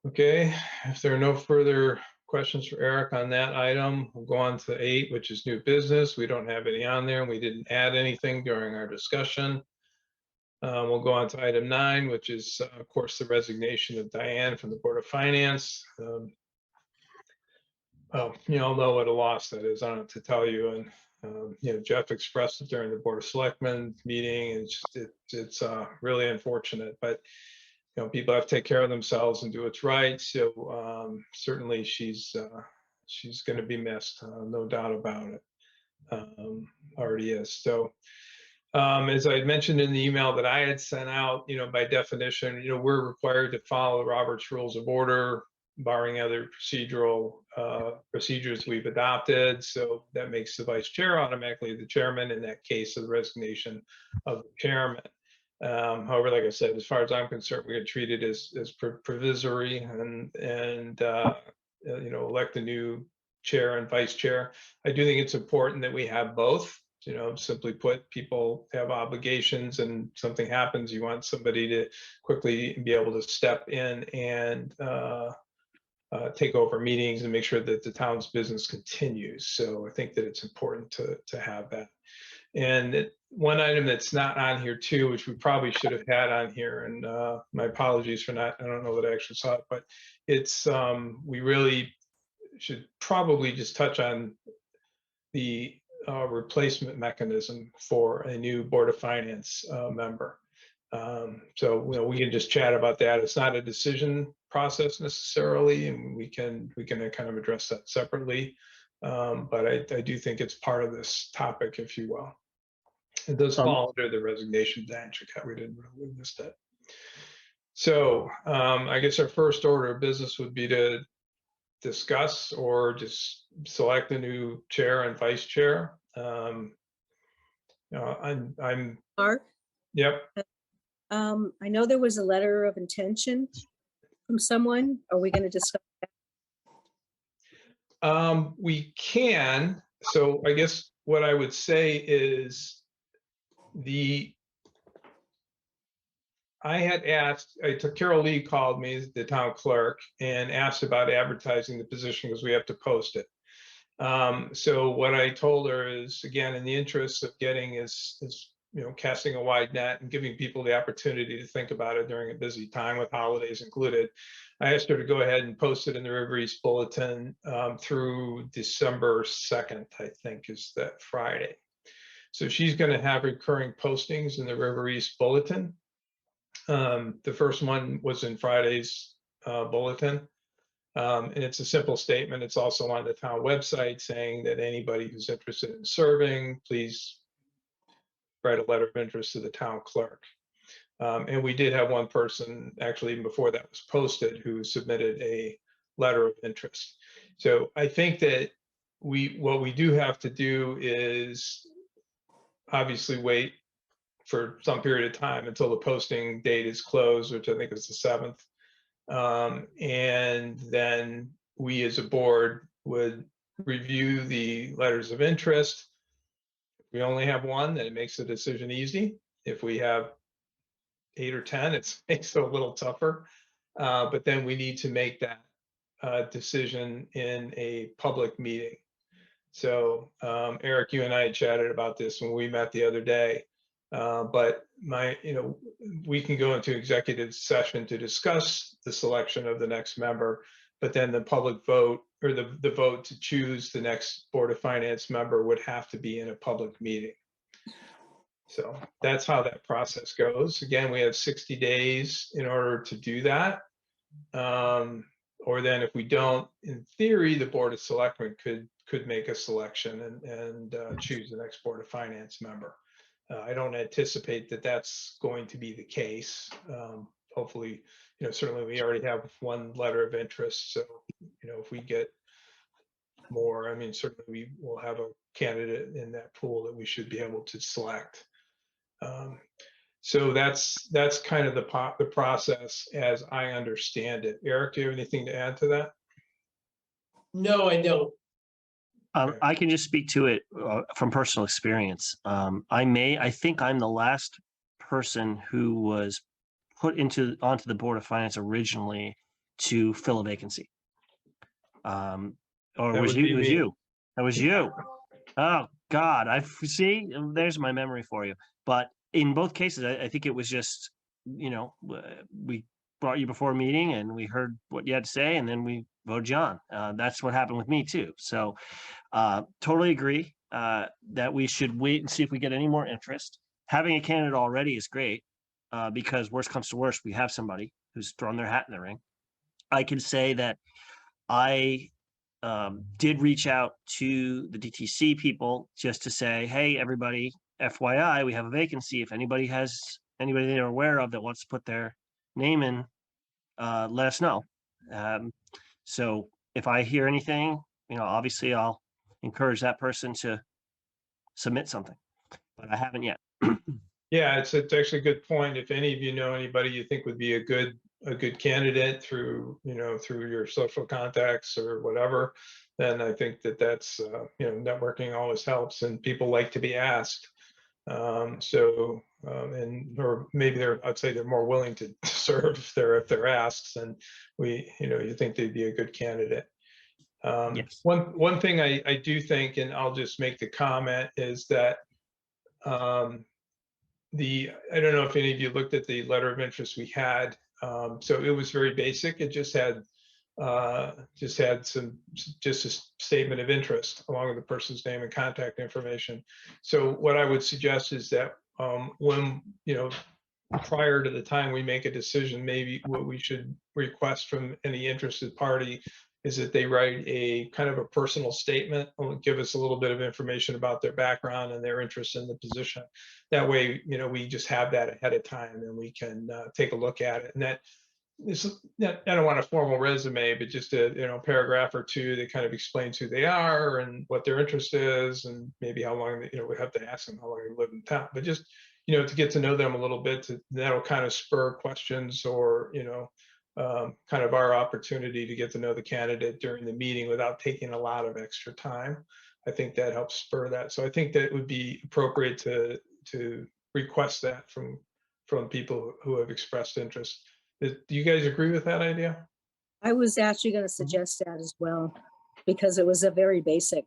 Okay, if there are no further questions for Eric on that item, we'll go on to 8, which is new business. We don't have any on there, and we didn't add anything during our discussion. We'll go on to item 9, which is, of course, the resignation of Diane from the Board of Finance. Well, you all know what a loss that is. I don't have to tell you. And Jeff expressed it during the Board of Selectmen meeting, and it's really unfortunate. But people have to take care of themselves and do what's right. So certainly she's going to be missed, no doubt about it. Already is. So As I had mentioned in the email that I had sent out, by definition, we're required to follow Robert's Rules of Order, barring other procedural procedures we've adopted. So that makes the vice chair automatically the chairman in that case of the resignation of the chairman. However, like I said, as far as I'm concerned, we're going to treat it as provisory and elect a new chair and vice chair. I do think it's important that we have both. Simply put, people have obligations and something happens, you want somebody to quickly be able to step in and take over meetings and make sure that the town's business continues. So I think that it's important to have that. And one item that's not on here too, which we probably should have had on here, and my apologies for not, I don't know that I actually saw it, but it's, we really should probably just touch on the replacement mechanism for a new Board of Finance member. So we can just chat about that. It's not a decision process necessarily, and we can kind of address that separately. But I do think it's part of this topic, if you will. It does fall under the resignation branch. We didn't really miss that. So I guess our first order of business would be to discuss or just select a new chair and vice chair. I'm Mark, yep. I know there was a letter of intention from someone. Are we going to discuss? We can. So I guess what I would say is I had asked, Carol Lee called me, the town clerk, and asked about advertising the position because we have to post it. So what I told her is, again, in the interest of getting is casting a wide net and giving people the opportunity to think about it during a busy time with holidays included. I asked her to go ahead and post it in the River East Bulletin through December 2nd, I think is that Friday. So she's going to have recurring postings in the River East Bulletin. The first one was in Friday's bulletin. And it's a simple statement. It's also on the town website saying that anybody who's interested in serving, please write a letter of interest to the town clerk. And we did have one person, actually, even before that was posted, who submitted a letter of interest. So I think that what we do have to do is obviously wait for some period of time until the posting date is closed, which I think is the 7th. And then we as a board would review the letters of interest. If we only have one, then it makes the decision easy. If we have 8 or 10, it makes it a little tougher. But then we need to make that decision in a public meeting. So Eric, you and I had chatted about this when we met the other day. But we can go into executive session to discuss the selection of the next member, but then the public vote or the vote to choose the next Board of Finance member would have to be in a public meeting. So that's how that process goes. Again, we have 60 days in order to do that. Or then if we don't, in theory, the Board of Selectmen could make a selection and choose the next Board of Finance member. I don't anticipate that that's going to be the case. Hopefully, certainly we already have one letter of interest. So, if we get more, I mean, certainly we will have a candidate in that pool that we should be able to select. So that's kind of the process as I understand it. Eric, do you have anything to add to that? No, I don't. I can just speak to it from personal experience. I think I'm the last person who was put onto the Board of Finance originally to fill a vacancy. Or That was would be you? It was me. you. That was you. Oh God, I see. There's my memory for you. But in both cases, I think it was just, we brought you before a meeting and we heard what you had to say, and then we voted you on. That's what happened with me too. So totally agree that we should wait and see if we get any more interest. Having a candidate already is great because worst comes to worst, we have somebody who's thrown their hat in the ring. I can say that I did reach out to the DTC people just to say, hey, everybody, FYI, we have a vacancy. If anybody they're aware of that wants to put their name in, let us know. So if I hear anything, obviously I'll encourage that person to submit something, but I haven't yet. Yeah, it's actually a good point. If any of you know anybody you think would be a good candidate through, through your social contacts or whatever, then I think that's, networking always helps and people like to be asked. Or maybe I'd say they're more willing to serve if they're asked, and you think they'd be a good candidate. Yes. One thing I do think, and I'll just make the comment, is that I don't know if any of you looked at the letter of interest we had. So it was very basic. It just had just a statement of interest along with the person's name and contact information. So what I would suggest is that when, prior to the time we make a decision, maybe what we should request from any interested party is that they write a kind of a personal statement, give us a little bit of information about their background and their interest in the position. That way, we just have that ahead of time and we can take a look at it. And that is, I don't want a formal resume, but just a paragraph or two that kind of explains who they are and what their interest is, and maybe how long we have to ask them how long they live in town. But just to get to know them a little bit, that'll kind of spur questions or kind of our opportunity to get to know the candidate during the meeting without taking a lot of extra time. I think that helps spur that. So I think that it would be appropriate to request that from people who have expressed interest. Do you guys agree with that idea? I was actually going to suggest that as well, because it was a very basic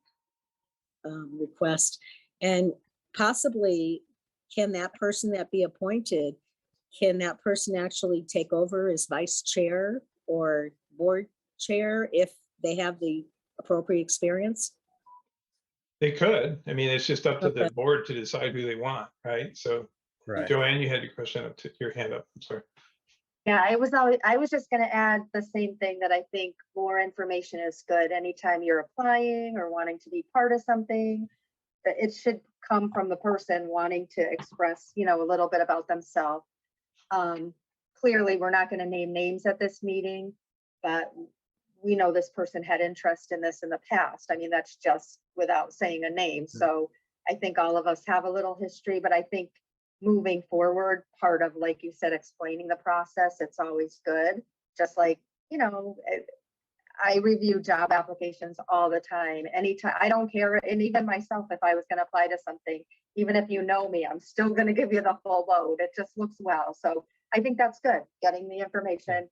request. And possibly, can that person that be appointed, can that person actually take over as vice chair or board chair if they have the appropriate experience? They could. I mean, it's just up to the Okay. board to decide who they want, right? So, Right. Joanne, you had your question up, your hand up. I'm sorry. Yeah, I was just gonna add the same thing, that I think more information is good. Anytime you're applying or wanting to be part of something, that it should come from the person wanting to express, a little bit about themselves. Clearly, we're not gonna name names at this meeting, but we know this person had interest in this in the past. I mean, that's just without saying a name. So I think all of us have a little history, but I think moving forward, part of, like you said, explaining the process, it's always good. Just like, I review job applications all the time. Anytime, I don't care. And even myself, if I was going to apply to something, even if you know me, I'm still going to give you the full load. It just looks well. So I think that's good, getting the information.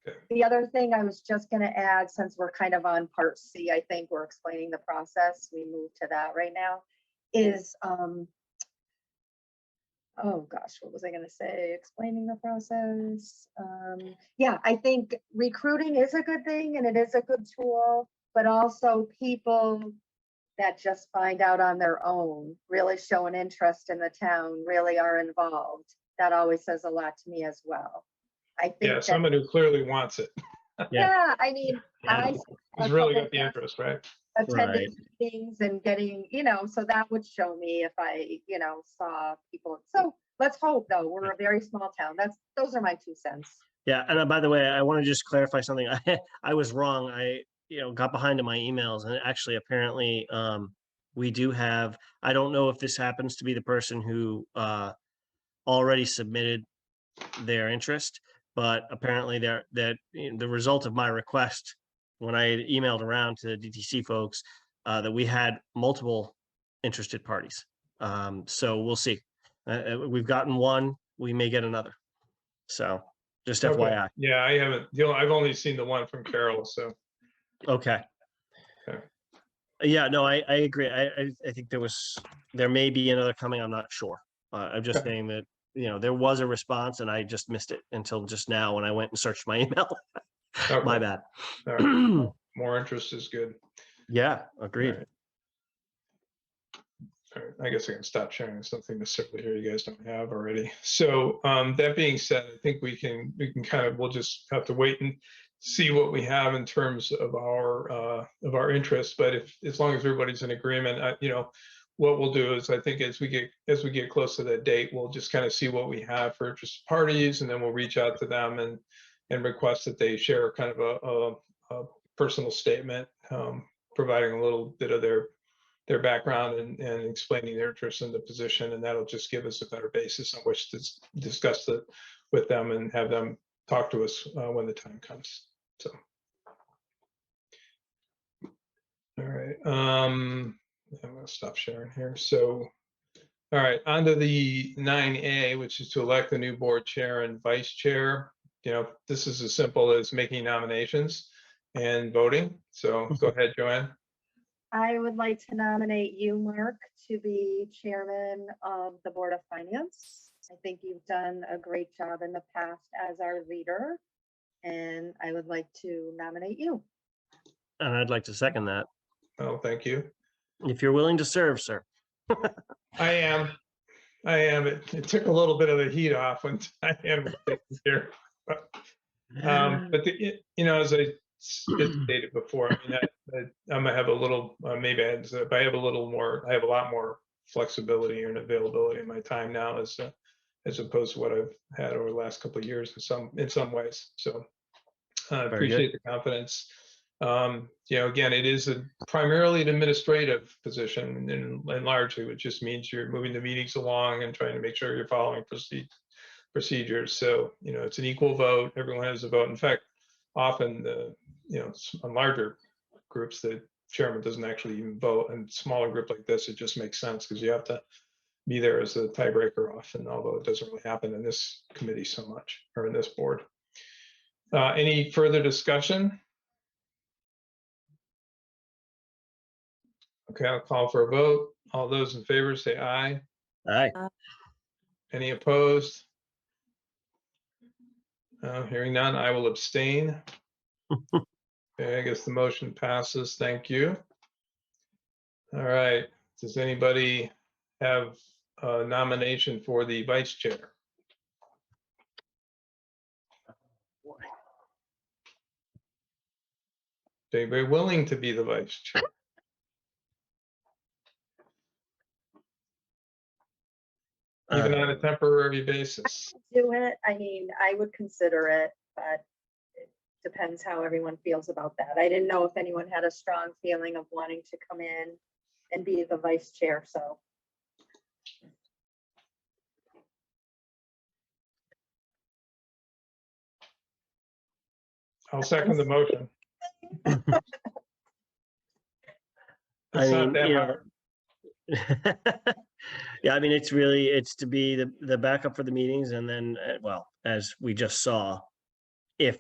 Okay. The other thing I was just going to add, since we're kind of on part C, I think we're explaining the process. We move to that right now, is, oh gosh, what was I going to say? Explaining the process. Yeah, I think recruiting is a good thing and it is a good tool, but also people that just find out on their own, really show an interest in the town, really are involved. That always says a lot to me as well. I think Yeah, that, someone who clearly wants it. yeah, I mean, Yeah. He's really got the interest, right? attending meetings and getting, so that would show me if I, saw people. So let's hope, though, we're a very small town. Those are my 2 cents. Yeah, and by the way, I want to just clarify something. I was wrong. I got behind in my emails, and actually, apparently, we do have. I don't know if this happens to be the person who already submitted their interest, but apparently, the result of my request when I emailed around to the DTC folks that we had multiple interested parties. So we'll see. We've gotten one. We may get another. So. Just Okay. FYI. Yeah, I haven't. I've only seen the one from Carol. So. Okay. Okay. Yeah, no, I agree. I think there may be another coming. I'm not sure. I'm just Okay. saying that, there was a response and I just missed it until just now when I went and searched my email. Okay. My bad. All right. More interest is good. Yeah, agreed. All right. All right. I guess I can stop sharing something necessarily here you guys don't have already. So that being said, I think we can we'll just have to wait and see what we have in terms of our interest. But as long as everybody's in agreement, what we'll do is I think as we get close to that date, we'll just kind of see what we have for interested parties, and then we'll reach out to them and request that they share kind of a personal statement, providing a little bit of their background and explaining their interest in the position, and that'll just give us a better basis on which to discuss it with them and have them talk to us when the time comes. So, all right, I'm gonna stop sharing here. So, all right, on to the 9A, which is to elect the new board chair and vice chair. You know, this is as simple as making nominations and voting. So go ahead, Joanne. I would like to nominate you, Mark, to be chairman of the Board of Finance. I think you've done a great job in the past as our leader, and I would like to nominate you. And I'd like to second that. Oh, thank you. If you're willing to serve, sir. I am. It took a little bit of the heat off when Diane was taking care. But you know, as I stated before, I mean, I'm gonna have a little, maybe I have a little more, I have a lot more flexibility and availability in my time now as opposed to what I've had over the last couple of years in some ways. So I Very good. appreciate the confidence. You know, again, it is primarily an administrative position and largely, which just means you're moving the meetings along and trying to make sure you're following procedures. So, you know, it's an equal vote. Everyone has a vote. In fact, often on larger groups, the chairman doesn't actually even vote. And smaller group like this, it just makes sense because you have to be there as a tiebreaker often, although it doesn't really happen in this committee so much, or in this board. Any further discussion? Okay, I'll call for a vote. All those in favor say aye. Aye. Any opposed? Hearing none, I will abstain. Okay, I guess the motion passes. Thank you. All right, does anybody have a nomination for the vice chair? Anybody willing to be the vice chair? Even on a temporary basis? Do it. I mean, I would consider it, but it depends how everyone feels about that. I didn't know if anyone had a strong feeling of wanting to come in and be the vice chair, so. I'll second the motion. I It's not mean, that you know, hard. yeah, I mean, it's to be the backup for the meetings, and then, well, as we just saw, if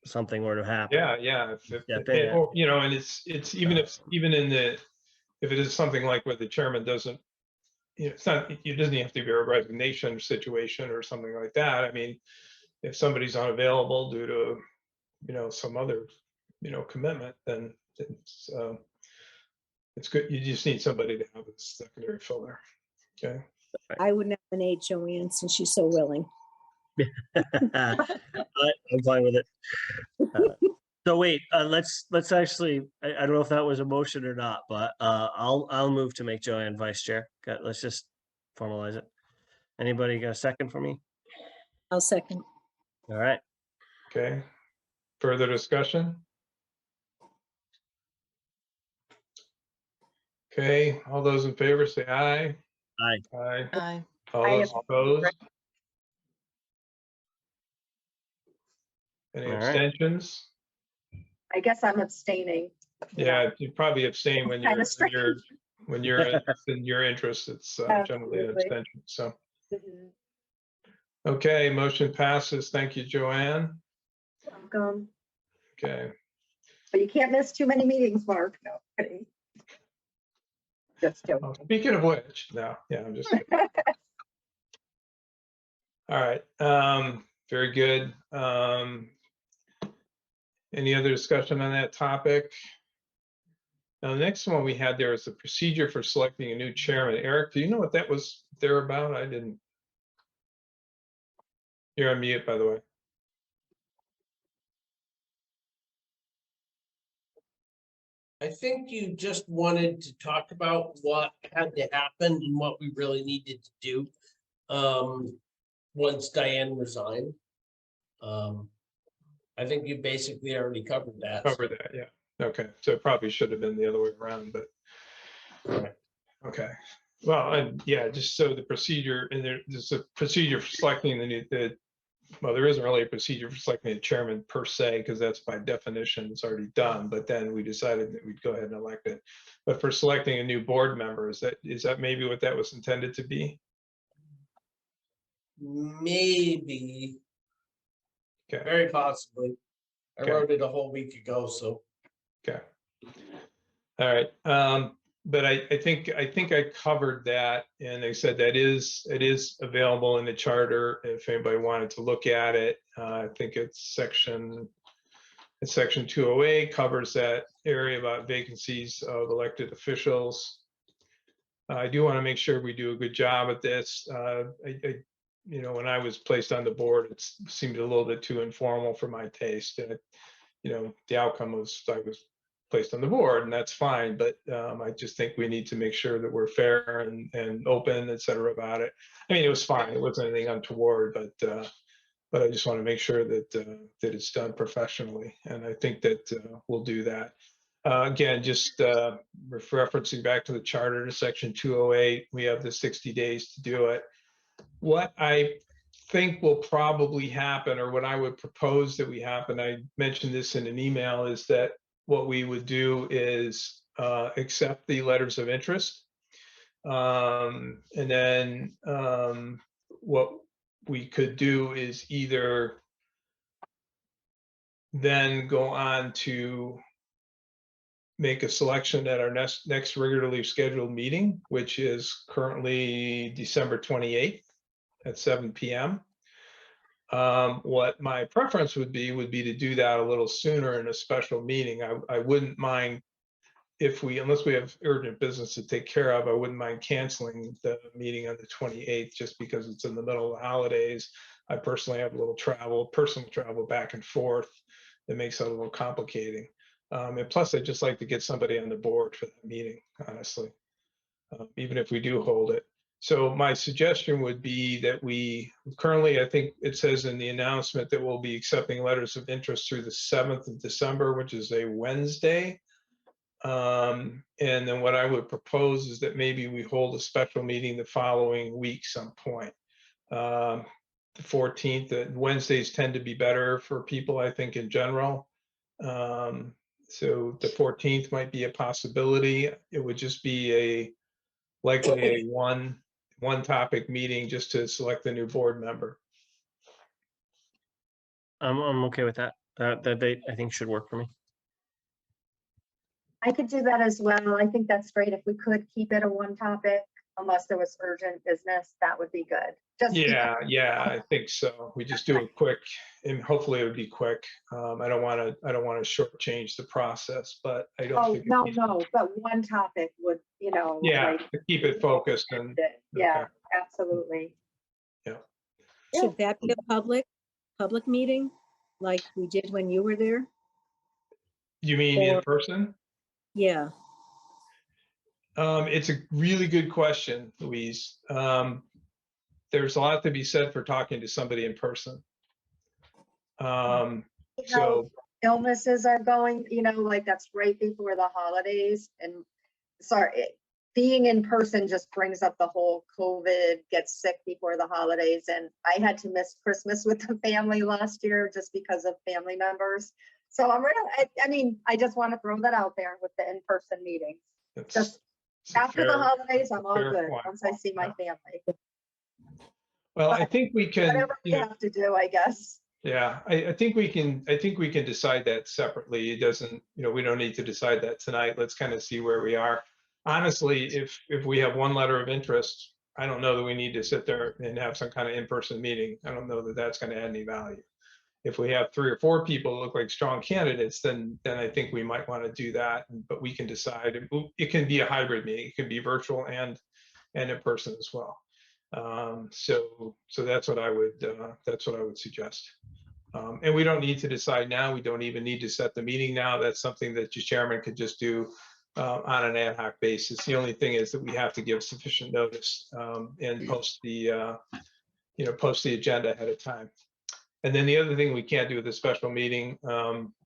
something were to happen. Yeah. Step in. Or, you know, and it's even if it is something like where the chairman doesn't, you know, it doesn't have to be a resignation situation or something like that. I mean, if somebody's unavailable due to, you know, some other, you know, commitment, then it's good. You just need somebody to have a secondary filler. Okay. I would nominate Joanne since she's so willing. I'm fine with it. So wait, let's actually, I don't know if that was a motion or not, but I'll move to make Joanne vice chair. Let's just formalize it. Anybody got a second for me? I'll second. All right. Okay. Further discussion? Okay, all those in favor say aye. Aye. Aye. Aye. All I those am- opposed? Any All right. abstentions? I guess I'm abstaining. Yeah, you probably abstain when Kinda you're in your interest. It's generally an Absolutely. abstention. So, Mhm. okay, motion passes. Thank you, Joanne. Welcome. Okay, But you can't miss too many meetings, Mark. No, kidding. Just well, joking. speaking of which, no, yeah, I'm just kidding. All right, very good. Any other discussion on that topic? Now, the next one we had there is the procedure for selecting a new chairman. Eric, do you know what that was there about? I didn't. You're on mute, by the way. I think you just wanted to talk about what had to happen and what we really needed to do. Once Diane resigned. I think you basically already covered that. Cover that, yeah. Okay, so it probably should have been the other way around, but, Right. okay. Well, and yeah, just so the procedure, and there's a procedure for selecting well, there isn't really a procedure for selecting a chairman per se, because that's by definition, it's already done, but then we decided that we'd go ahead and elect it. But for selecting a new board member, is that maybe what that was intended to be? Maybe, Okay, very possibly. I Okay. wrote it a whole week ago, so. okay. All right, but I think I covered that, and they said it is available in the charter if anybody wanted to look at it. I think it's section 208 covers that area about vacancies of elected officials. I do want to make sure we do a good job at this. When I was placed on the board, it seemed a little bit too informal for my taste, and the outcome was I was placed on the board, and that's fine. But I just think we need to make sure that we're fair and open, et cetera, about it. I mean, it was fine; it wasn't anything untoward, but I just want to make sure that that it's done professionally, and I think that we'll do that. Again, just referencing back to the charter to section 208, we have the 60 days to do it. What I think will probably happen, or what I would propose that we happen, I mentioned this in an email, is that what we would do is accept the letters of interest. And then what we could do is either then go on to make a selection at our next regularly scheduled meeting, which is currently December 28th at 7 p.m. What my preference would be to do that a little sooner in a special meeting. I wouldn't mind unless we have urgent business to take care of, I wouldn't mind canceling the meeting on the 28th just because it's in the middle of the holidays. I personally have a little personal travel back and forth that makes it a little complicating. And plus, I'd just like to get somebody on the board for that meeting, honestly, even if we do hold it. So my suggestion would be that we currently, I think it says in the announcement that we'll be accepting letters of interest through the 7th of December, which is a Wednesday. And then what I would propose is that maybe we hold a special meeting the following week, some point. The 14th, Wednesdays tend to be better for people, I think, in general. So the 14th might be a possibility. It would just be likely a one topic meeting just to select the new board member. I'm okay with that. That date I think should work for me. I could do that as well. I think that's great. If we could keep it a one topic, unless there was urgent business, that would be good. Just Yeah, I think so. We just do it quick, and hopefully it would be quick. I don't want to shortchange the process, but I don't Oh, think. no, but one topic would, Yeah, like, to keep it focused and. yeah, Okay. absolutely. Yeah. Should that be a public meeting like we did when you were there? You mean in Or- person? Yeah, It's a really good question, Louise. There's a lot to be said for talking to somebody in person. So, Illnesses are going, like that's right before the holidays, and sorry, being in person just brings up the whole COVID, get sick before the holidays, and I had to miss Christmas with the family last year just because of family members. So I just want to throw that out there with the in-person meetings. it's Just a after the fair- holidays, I'm all fair good, point. once I see my family. Well, I think we can, Whatever we have to do, I guess. yeah, I think we can decide that separately. It doesn't, we don't need to decide that tonight. Let's kind of see where we are. Honestly, if we have one letter of interest, I don't know that we need to sit there and have some kind of in-person meeting. I don't know that that's going to add any value. If we have 3 or 4 people who look like strong candidates, then I think we might want to do that, but we can decide. It can be a hybrid meeting. It can be virtual and in person as well. So that's what I would suggest. And we don't need to decide now. We don't even need to set the meeting now. That's something that your chairman could just do on an ad hoc basis. The only thing is that we have to give sufficient notice and post the, post the agenda ahead of time. And then the other thing we can't do with a special meeting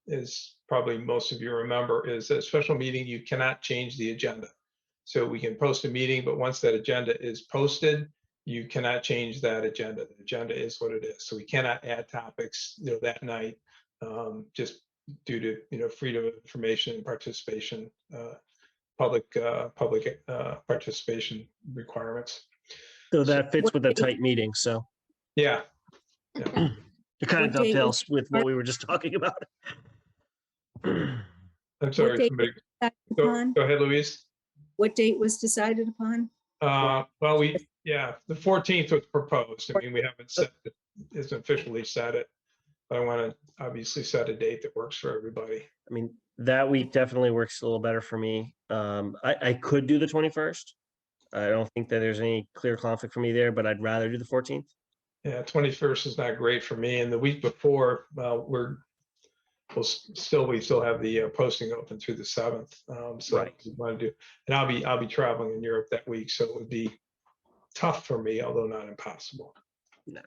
is probably most of you remember is a special meeting, you cannot change the agenda. So we can post a meeting, but once that agenda is posted, you cannot change that agenda. The agenda is what it is. So we cannot add topics, that night, just due to, freedom of information and participation, public participation requirements. So that fits with a tight meeting, so Yeah. it kind of What date was dovetails with what we were just talking about. I'm sorry. date Somebody, decided go upon? ahead, Louise. What date was decided upon? Well, the 14th was proposed. I mean, we haven't set it, it's officially set it. But I want to obviously set a date that works for everybody. I mean, that week definitely works a little better for me. I could do the 21st. I don't think that there's any clear conflict for me there, but I'd rather do the 14th. Yeah, 21st is not great for me. And the week before, we still have the posting open through the 7th. So Right. we want to do, and I'll be traveling in Europe that week, so it would be tough for me, although not impossible. No,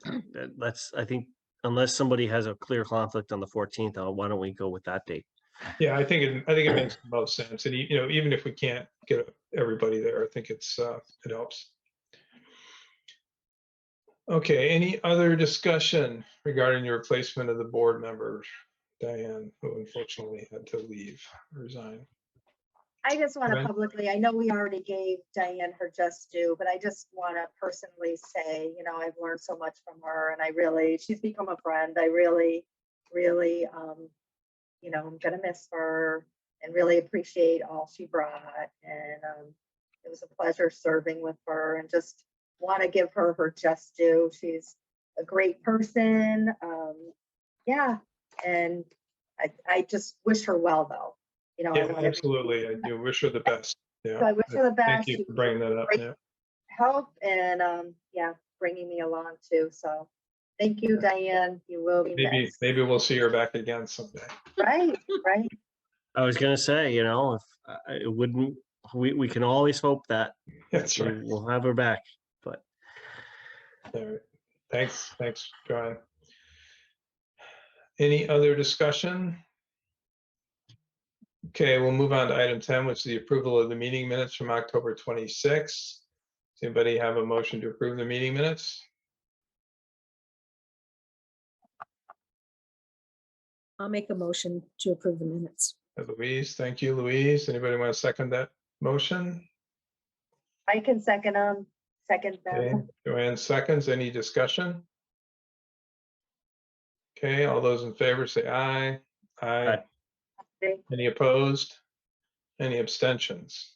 I think unless somebody has a clear conflict on the 14th, why don't we go with that date? Yeah, I think it makes the most sense. And even if we can't get everybody there, I think it helps. Okay, any other discussion regarding your replacement of the board member, Diane, who unfortunately had to resign? I just want to Right. publicly, I know we already gave Diane her just due, but I just want to personally say, I've learned so much from her and she's become a friend. I really, I'm gonna miss her and really appreciate all she brought. And it was a pleasure serving with her and just want to give her her just due. She's a great person. Yeah. And I just wish her well though. I Yeah, want everybody absolutely. I do wish her the best. Yeah. So I wish her the Thank best. you She for was bringing that up. great Yeah. help and bringing me along too. So thank you, Diane. You will be missed. Maybe we'll see her back again someday. Right, right. I was gonna say, if it wouldn't, we can always hope that That's right. we'll have her back, but All right. Thanks, John. Any other discussion? Okay, we'll move on to item 10, which is the approval of the meeting minutes from October 26th. Does anybody have a motion to approve the meeting minutes? I'll make a motion to approve the minutes. Louise, thank you, Louise. Anybody want to second that motion? I can second them. Okay, Joanne seconds. Any discussion? Okay, all those in favor say aye. Aye. Okay. Any opposed? Any abstentions?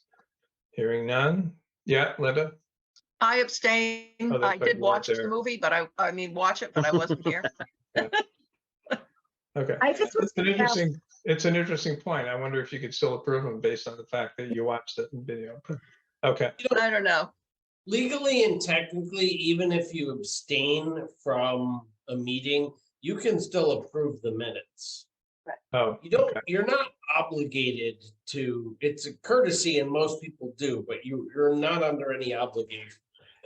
Hearing none? Yeah, Linda? I abstain. Oh, that's I right, did you weren't watch the there. movie, but watch it, but I wasn't here. Okay. I just was It's an interesting point. I wonder if you could still approve them based on the fact that you watched it in video. Okay, I don't know. Legally and technically, even if you abstain from a meeting, you can still approve the minutes. oh, okay. You're not obligated to, it's a courtesy and most people do, but you're not under any obligation.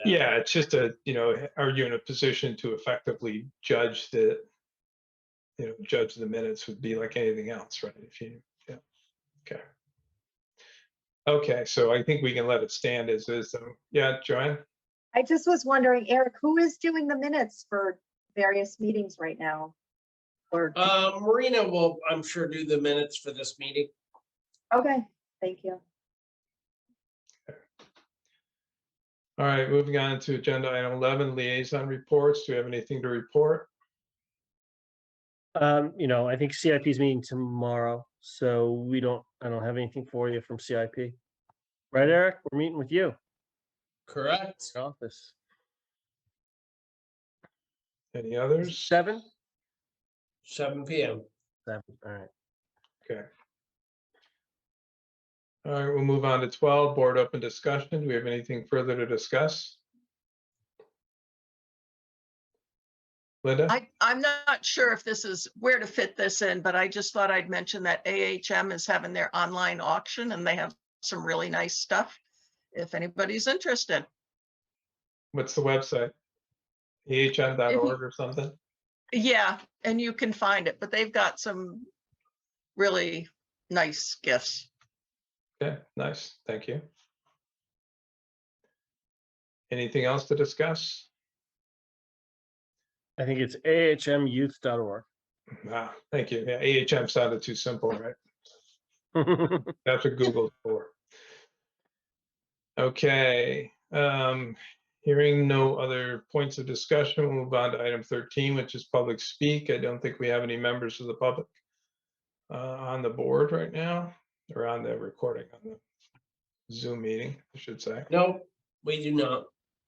Yeah, it's just are you in a position to effectively judge the minutes would be like anything else, right? Okay. Okay, so I think we can let it stand as is. Yeah, Joanne? I just was wondering, Eric, who is doing the minutes for various meetings right now? Or, Marina will, I'm sure, do the minutes for this meeting. okay, thank you. All right, moving on to agenda item 11, liaison reports. Do we have anything to report? I think CIP is meeting tomorrow, so I don't have anything for you from CIP. Right, Eric? We're meeting with you. Correct. Office. Any others? 7? 7 p.m. 7, all right. Okay. All right, we'll move on to 12, board open discussion. Do we have anything further to discuss? Linda? I'm not sure if this is where to fit this in, but I just thought I'd mention that AHM is having their online auction and they have some really nice stuff. If anybody's interested. What's the website? ahm.org or something? Yeah, and you can find it, but they've got some really nice gifts. Okay, nice. Thank you. Anything else to discuss? I think it's ahmyouth.org. Ah, thank you. Yeah, AHM sounded too simple, right? That's what Google's for. Okay, hearing no other points of discussion, we'll move on to item 13, which is public speak. I don't think we have any members of the public on the board right now, or on the recording, on the Zoom meeting, I should say. No, we do not.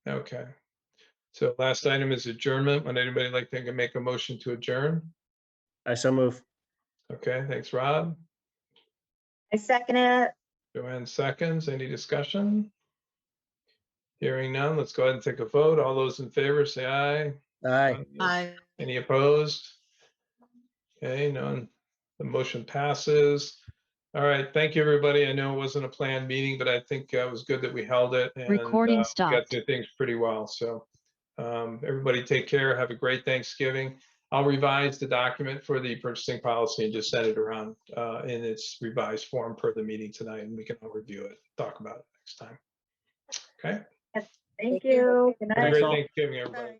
Okay. So last item is adjournment. Would anybody like to make a motion to adjourn? I so move. Okay, thanks, Rob. I second it. Joanne seconds. Any discussion? Hearing none, let's go ahead and take a vote. All those in favor, say aye. Aye. Any opposed? Okay, none. The motion passes. All right, thank you, everybody. I know it wasn't a planned meeting, but I think it was good that we held it. And Recording we got stopped. through things pretty well. So everybody take care. Have a great Thanksgiving. I'll revise the document for the purchasing policy and just send it around in its revised form per the meeting tonight, and we can all review it, talk about it next time. Okay? Thank you. Good Have a night. great all. Thanksgiving, everybody.